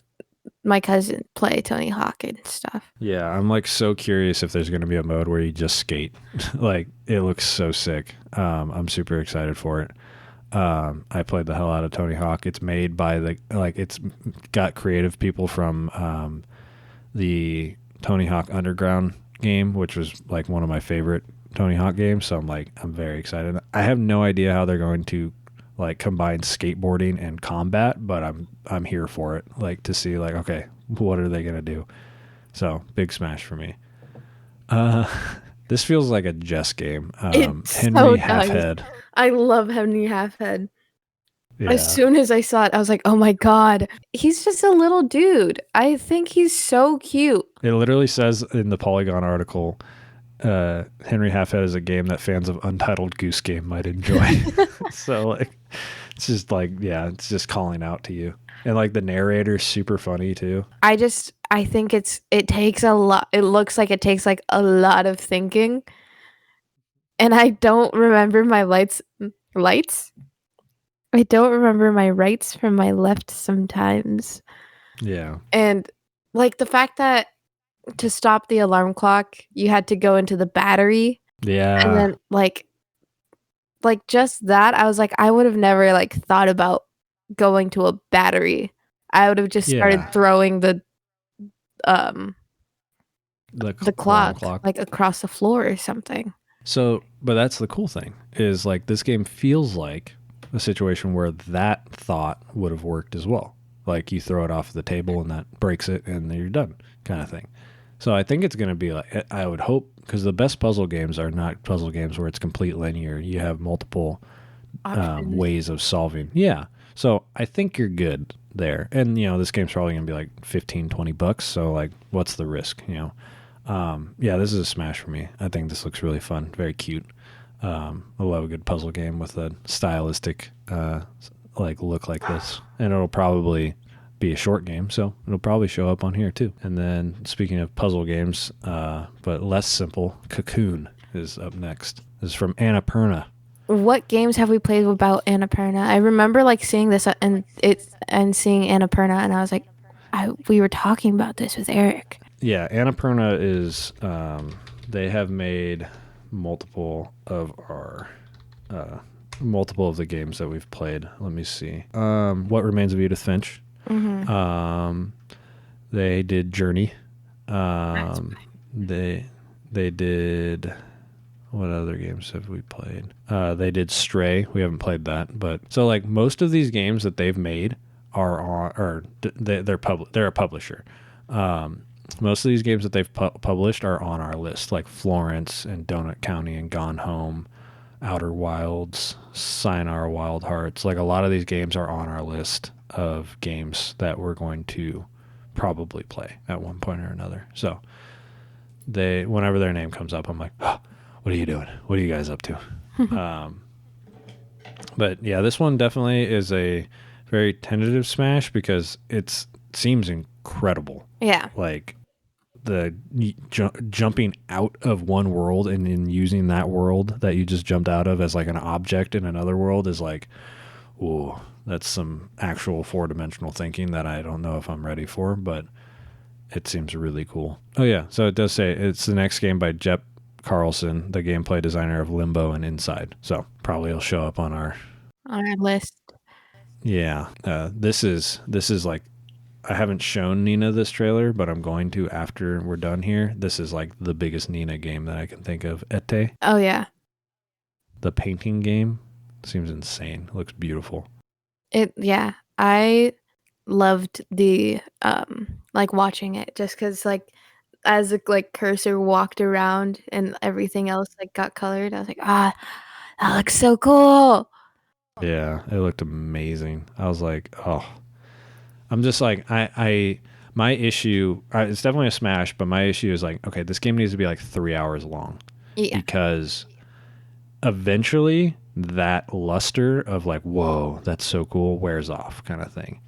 my cousin play Tony Hawk and stuff. Yeah, I'm like so curious if there's going to be a mode where you just skate. Like it looks so sick. I'm super excited for it. I played the hell out of Tony Hawk. It's made by it's got creative people from the Tony Hawk Underground game, which was like one of my favorite Tony Hawk games. So I'm very excited. I have no idea how they're going to like combine skateboarding and combat, but I'm here for it. Like to see like, okay, what are they gonna do? So big smash for me. This feels like a Jess game. Henry Halfhead. I love Henry Halfhead. Yeah. As soon as I saw it, I was like, oh my God, he's just a little dude. I think he's so cute. It literally says in the Polygon article, Henry Halfhead is a game that fans of Untitled Goose Game might enjoy. So like, it's just like, yeah, it's just calling out to you. And like the narrator's super funny too. I think it takes a lot. It looks like it takes like a lot of thinking. And I don't remember my lights? I don't remember my rights from my left sometimes. Yeah. And like the fact that to stop the alarm clock, you had to go into the battery. Yeah. And then like just that, I was like, I would have never like thought about going to a battery. I would have just started throwing the clock like across the floor or something. So, but that's the cool thing is like this game feels like a situation where that thought would have worked as well. Like you throw it off the table and that breaks it and then you're done kind of thing. So I think it's going to be like, I would hope, because the best puzzle games are not puzzle games where it's complete linear. You have multiple Options. ways of solving. Yeah. So I think you're good there. And, this game's probably going to be like 15, $20. So, like, what's the risk, Yeah, this is a smash for me. I think this looks really fun. Very cute. I love a good puzzle game with a stylistic, look like this. And it'll probably be a short game, so it'll probably show up on here too. And then speaking of puzzle games, but less simple, Cocoon is up next. This is from Annapurna. What games have we played about Annapurna? I remember like seeing this and seeing Annapurna, and I was like, we were talking about this with Eric. Yeah, Annapurna is they have made multiple of the games that we've played. Let me see. What Remains of Edith Finch. Mm-hmm. They did Journey. They did. What other games have we played? They did Stray. We haven't played that, but so like most of these games that they've made are on, or they're a publisher. Most of these games that they've published are on our list, like Florence and Donut County and Gone Home, Outer Wilds, Sayonara Wild Hearts. Like a lot of these games are on our list of games that we're going to probably play at one point or another. So whenever their name comes up, I'm like, oh, what are you doing? What are you guys up to? But yeah, this one definitely is a very tentative smash because it seems incredible. Yeah. Like the jumping out of one world and then using that world that you just jumped out of as like an object in another world is like, ooh, that's some actual 4-dimensional thinking that I don't know if I'm ready for, but it seems really cool. Oh yeah, so it does say it's the next game by Jep Carlson, the gameplay designer of Limbo and Inside. So probably it'll show up on our list. Yeah, this is like, I haven't shown Nina this trailer, but I'm going to after we're done here. This is like the biggest Nina game that I can think of. Ete. Oh yeah. The painting game seems insane. It looks beautiful. Yeah. I loved the like watching it just because like as the like cursor walked around and everything else like got colored, I was like, that looks so cool. Yeah, it looked amazing. I was like, oh, I'm just like, my issue, it's definitely a smash, but my issue is like, okay, this game needs to be like 3 hours long. Yeah. Because eventually that luster of like, whoa, that's so cool, wears off kind of thing.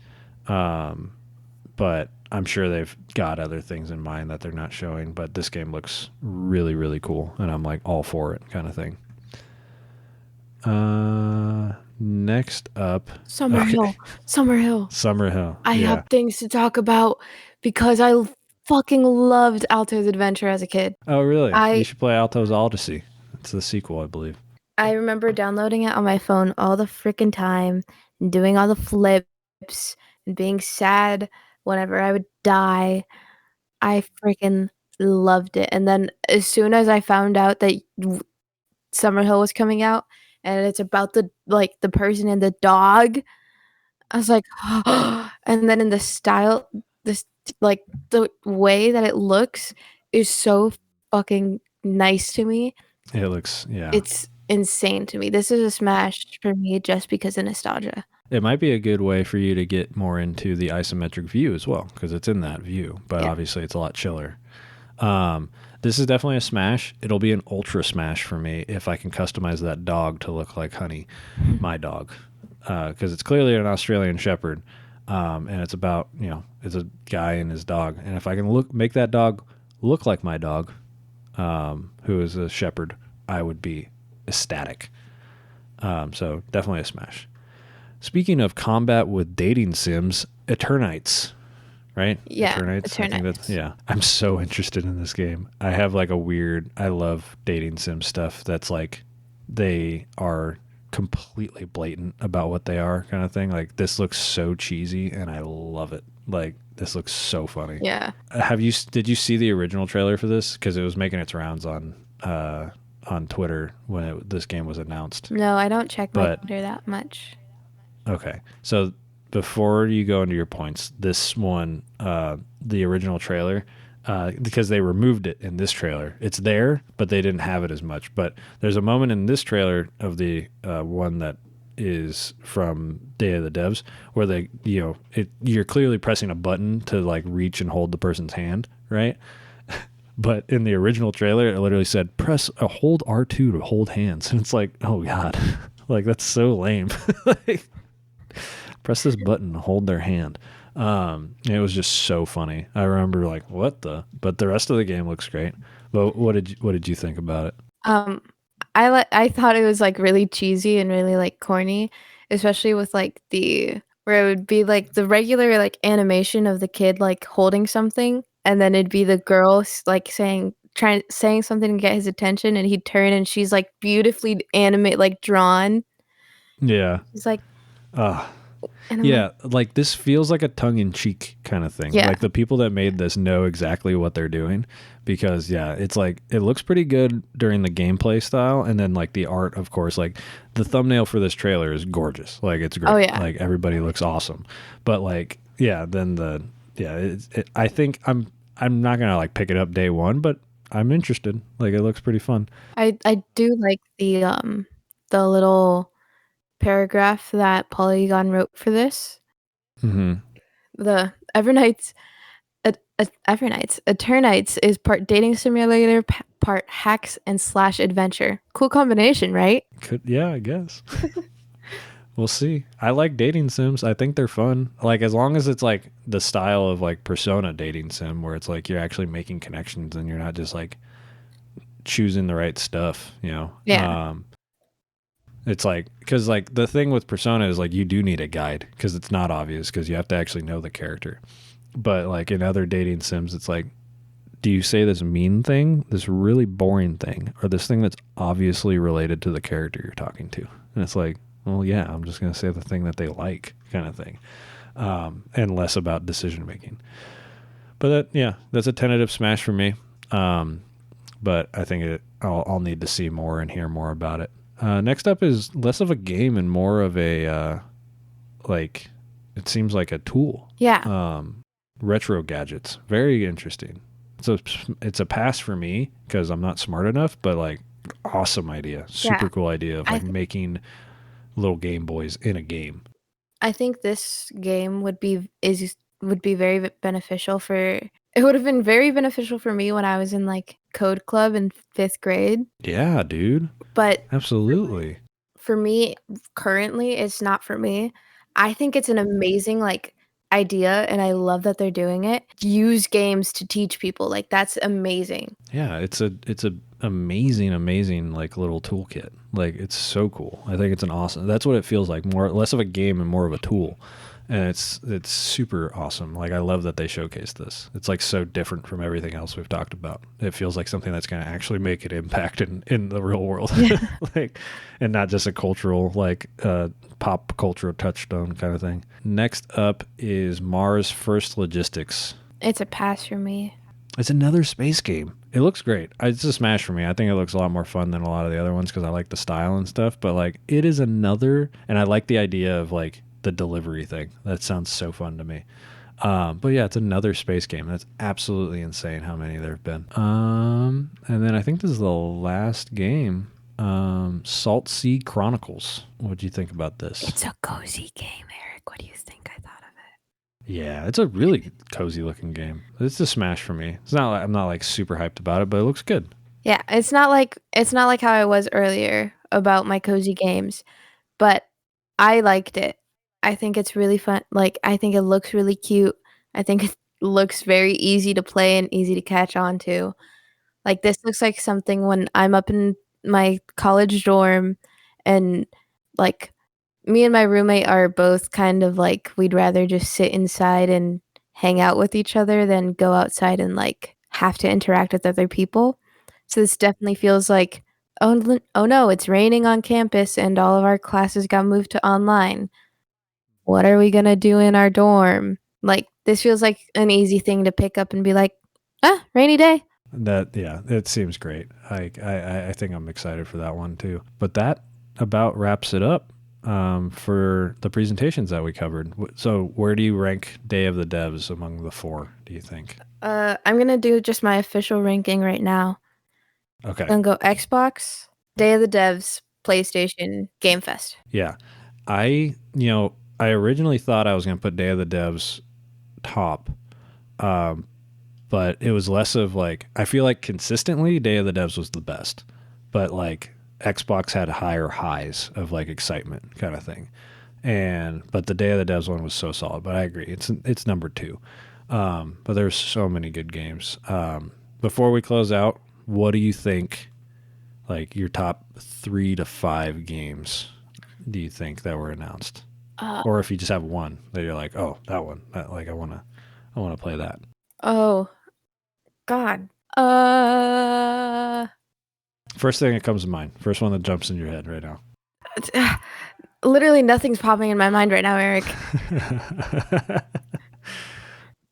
But I'm sure they've got other things in mind that they're not showing, but this game looks really, really cool. And I'm like all for it kind of thing. Next up, Summerhill. I have things to talk about because I fucking loved Alto's Adventure as a kid. Oh, really? You should play Alto's Odyssey. It's the sequel, I believe. I remember downloading it on my phone all the freaking time and doing all the flips and being sad whenever I would die. I freaking loved it. And then as soon as I found out that Summerhill was coming out and it's about the person and the dog, I was like, and then in the style, this like the way that it looks is so fucking nice to me. It looks, yeah. It's insane to me. This is a smash for me just because of nostalgia. It might be a good way for you to get more into the isometric view as well, because it's in that view, but obviously it's a lot chiller. This is definitely a smash. It'll be an ultra smash for me if I can customize that dog to look like Honey, my dog, because it's clearly an Australian Shepherd, and it's about, it's a guy and his dog, and if I can make that dog look like my dog, who is a shepherd, I would be ecstatic. So definitely a smash. Speaking of combat with dating sims, Eternites, right? Yeah, Eternites. Yeah, I'm so interested in this game. I have like I love dating sim stuff that's like they are completely blatant about what they are kind of thing. Like this looks so cheesy and I love it. Like this looks so funny. Yeah. Did you see the original trailer for this? Because it was making its rounds on Twitter when this game was announced. No, I don't check my Twitter that much. Okay. So before you go into your points, this one, the original trailer, because they removed it in this trailer. It's there, but they didn't have it as much. But there's a moment in this trailer of the one that is from Day of the Devs where you're clearly pressing a button to like reach and hold the person's hand, right? But in the original trailer, it literally said hold R2 to hold hands, and it's like, oh god, like that's so lame. Like, press this button to hold their hand. It was just so funny. I remember like, what the? But the rest of the game looks great. But what did you think about it? I thought it was like really cheesy and really like corny, especially with like the where it would be like the regular like animation of the kid like holding something, and then it'd be the girl like saying something to get his attention, and he'd turn and she's like beautifully animate like drawn. Yeah. He's like, Uh, and I'm yeah, like this feels like a tongue-in-cheek kind of thing. Yeah. Like the people that made this know exactly what they're doing because yeah, it's like it looks pretty good during the gameplay style, and then like the art, of course, like the thumbnail for this trailer is gorgeous. Like it's great. Oh, yeah. Like everybody looks awesome. But like yeah, then I think I'm not gonna like pick it up day one, but I'm interested. Like it looks pretty fun. I do like the little paragraph that Polygon wrote for this. Mm-hmm. The Evernights Eternights is part dating simulator, part hacks and / adventure. Cool combination, right? Yeah, I guess. We'll see. I like dating sims. I think they're fun. Like as long as it's like the style of like Persona dating sim where it's like you're actually making connections and you're not just like choosing the right stuff, you know. Yeah. It's like cuz like the thing with Persona is like you do need a guide cuz it's not obvious cuz you have to actually know the character. But like in other dating sims it's like do you say this mean thing, this really boring thing, or this thing that's obviously related to the character you're talking to? And it's like, well, yeah, I'm just going to say the thing that they like kind of thing, and less about decision making. But that's a tentative smash for me. But I think I'll need to see more and hear more about it. Next up is less of a game and more of a, like, it seems like a tool. Yeah. Retro gadgets. Very interesting. So it's a pass for me because I'm not smart enough, but like awesome idea. Super cool idea of like making little Game Boys in a game. I think this game would be very beneficial for it would have been very beneficial for me when I was in like code club in 5th grade. Yeah, dude. But absolutely. For me currently it's not for me. I think it's an amazing like idea and I love that they're doing it. Use games to teach people. Like that's amazing. Yeah, it's a amazing like little toolkit. Like it's so cool. I think it's that's what it feels like, less of a game and more of a tool. And it's super awesome. Like I love that they showcase this. It's like so different from everything else we've talked about. It feels like something that's going to actually make an impact in the real world. Yeah. Like and not just a cultural like pop cultural touchstone kind of thing. Next up is Mars First Logistics. It's a pass for me. It's another space game. It looks great. It's a smash for me. I think it looks a lot more fun than a lot of the other ones because I like the style and stuff. But like, it is another, and I like the idea of like the delivery thing. That sounds so fun to me. But yeah, it's another space game. That's absolutely insane how many there have been. And then I think this is the last game. Salt Sea Chronicles. What do you think about this? It's a cozy game, Eric. What do you think I thought of it? Yeah, it's a really cozy looking game. It's a smash for me. It's not. I'm not like super hyped about it, but it looks good. Yeah, it's not like how I was earlier about my cozy games, but I liked it. I think it's really fun. Like I think it looks really cute. I think it looks very easy to play and easy to catch on to. Like this looks like something when I'm up in my college dorm and like me and my roommate are both kind of like we'd rather just sit inside and hang out with each other than go outside and like have to interact with other people. So this definitely feels like oh no, it's raining on campus and all of our classes got moved to online. What are we going to do in our dorm? Like this feels like an easy thing to pick up and be like, rainy day. It seems great. I think I'm excited for that one too. But that about wraps it up for the presentations that we covered. So where do you rank Day of the Devs among the 4, do you think? I'm gonna do just my official ranking right now. Okay. Gonna go Xbox, Day of the Devs, PlayStation, Game Fest. Yeah. I originally thought I was going to put Day of the Devs top, but it was less of like, I feel like consistently Day of the Devs was the best, but like Xbox had higher highs of like excitement kind of thing. But the Day of the Devs one was so solid, but I agree. It's number 2. But there's so many good games. Before we close out, what do you think, like your top 3 to 5 games do you think that were announced? Or if you just have one that you're like, oh, that one, like I want to play that. Oh, God. First thing that comes to mind. First one that jumps in your head right now. Literally nothing's popping in my mind right now, Eric.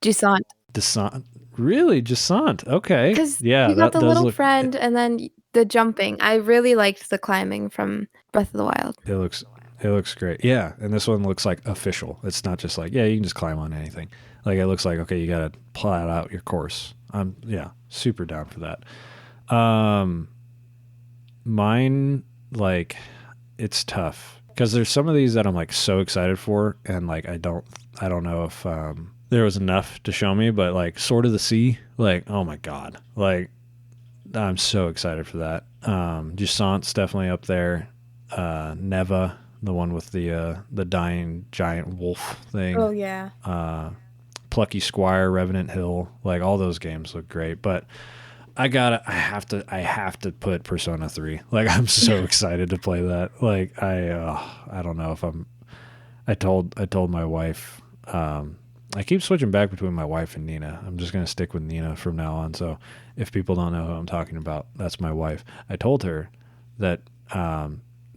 Jusant. Descent. Really? Descent. Okay. Because Yeah, you got that the does little look. friend and then the jumping. I really liked the climbing from Breath of the Wild. It looks great. Yeah, and this one looks like official. It's not just like, yeah, you can just climb on anything. Like it looks like, okay, you got to plot out your course. I'm super down for that. Mine, like, it's tough because there's some of these that I'm like so excited for, and like I don't know if there was enough to show me, but like Sword of the Sea, like, oh my god, like I'm so excited for that. Jusant's definitely up there. Neva, the one with the dying giant wolf thing. Oh, yeah. Plucky Squire, Revenant Hill, like all those games look great, but I have to put Persona 3. Like I'm so excited to play that. Like I don't know if I told my wife, I keep switching back between my wife and Nina. I'm just going to stick with Nina from now on. So if people don't know who I'm talking about, that's my wife. I told her that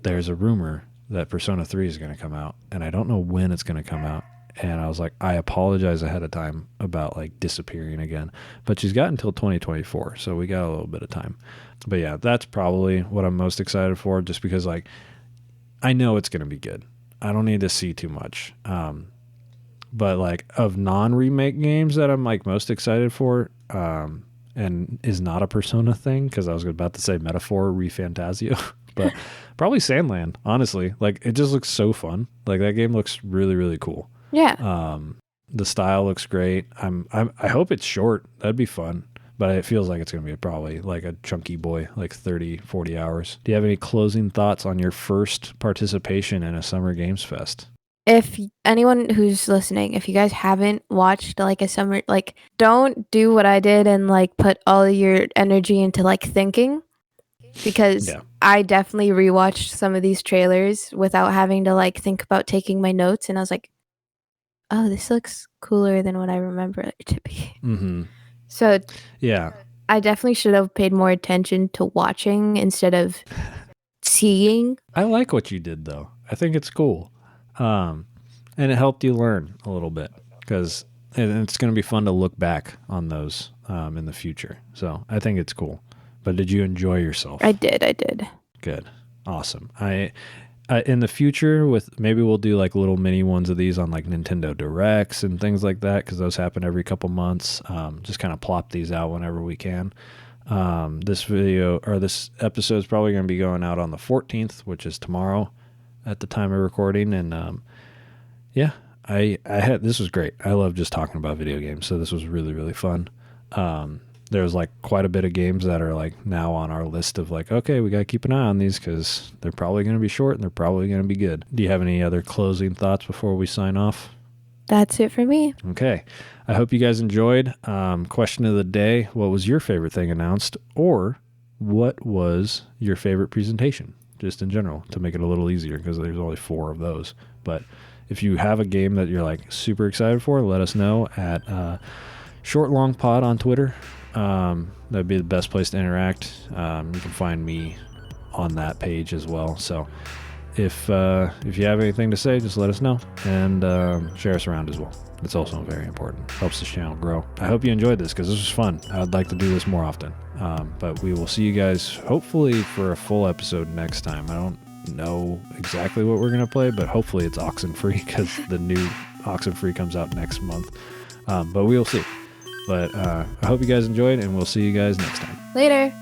there's a rumor that Persona 3 is going to come out, and I don't know when it's going to come out. And I was like, I apologize ahead of time about like disappearing again. But she's got until 2024, so we got a little bit of time. But yeah, that's probably what I'm most excited for, just because like I know it's going to be good. I don't need to see too much. But like of non-remake games that I'm like most excited for, and is not a Persona thing, because I was about to say Metaphor ReFantazio, but probably Sandland, honestly. Like it just looks so fun. Like that game looks really, really cool. Yeah. The style looks great. I hope it's short. That'd be fun. But it feels like it's going to be probably like a chunky boy, like 30, 40 hours. Do you have any closing thoughts on your first participation in a Summer Games Fest? If anyone who's listening, if you guys haven't watched like a summer, like don't do what I did and like put all your energy into like thinking, because Yeah. I definitely rewatched some of these trailers without having to like think about taking my notes, and I was like, oh, this looks cooler than what I remember it to be. Mm-hmm. So Yeah. I definitely should have paid more attention to watching instead of seeing. I like what you did, though. I think it's cool. And it helped you learn a little bit, because it's going to be fun to look back on those in the future. So I think it's cool. But did you enjoy yourself? I did. Good. Awesome. I in the future, maybe we'll do like little mini ones of these on like Nintendo Directs and things like that, because those happen every couple months. Just kind of plop these out whenever we can. This episode is probably going to be going out on the 14th, which is tomorrow at the time of recording. And this was great. I love just talking about video games, so this was really, really fun. There's like quite a bit of games that are like now on our list of like, okay, we got to keep an eye on these because they're probably going to be short and they're probably going to be good. Do you have any other closing thoughts before we sign off? That's it for me. Okay. I hope you guys enjoyed. Question of the day: what was your favorite thing announced, or what was your favorite presentation, just in general, to make it a little easier, because there's only 4 of those. But if you have a game that you're like super excited for, let us know at Short Long Pod on Twitter. That'd be the best place to interact. You can find me on that page as well. So if you have anything to say, just let us know, and share us around as well. It's also very important. Helps this channel grow. I hope you enjoyed this, because this was fun. I'd like to do this more often. But we will see you guys hopefully for a full episode next time. I don't know exactly what we're going to play, but hopefully it's Oxenfree, because the new Oxenfree comes out next month. But we will see. But I hope you guys enjoyed, and we'll see you guys next time. Later.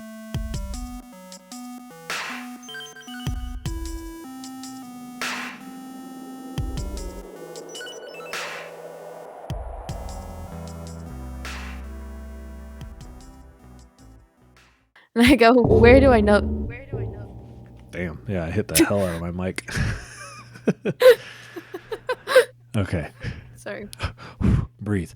And I go, where do I know? Damn. Yeah, I hit the hell out of my mic. Okay. Sorry. Breathe.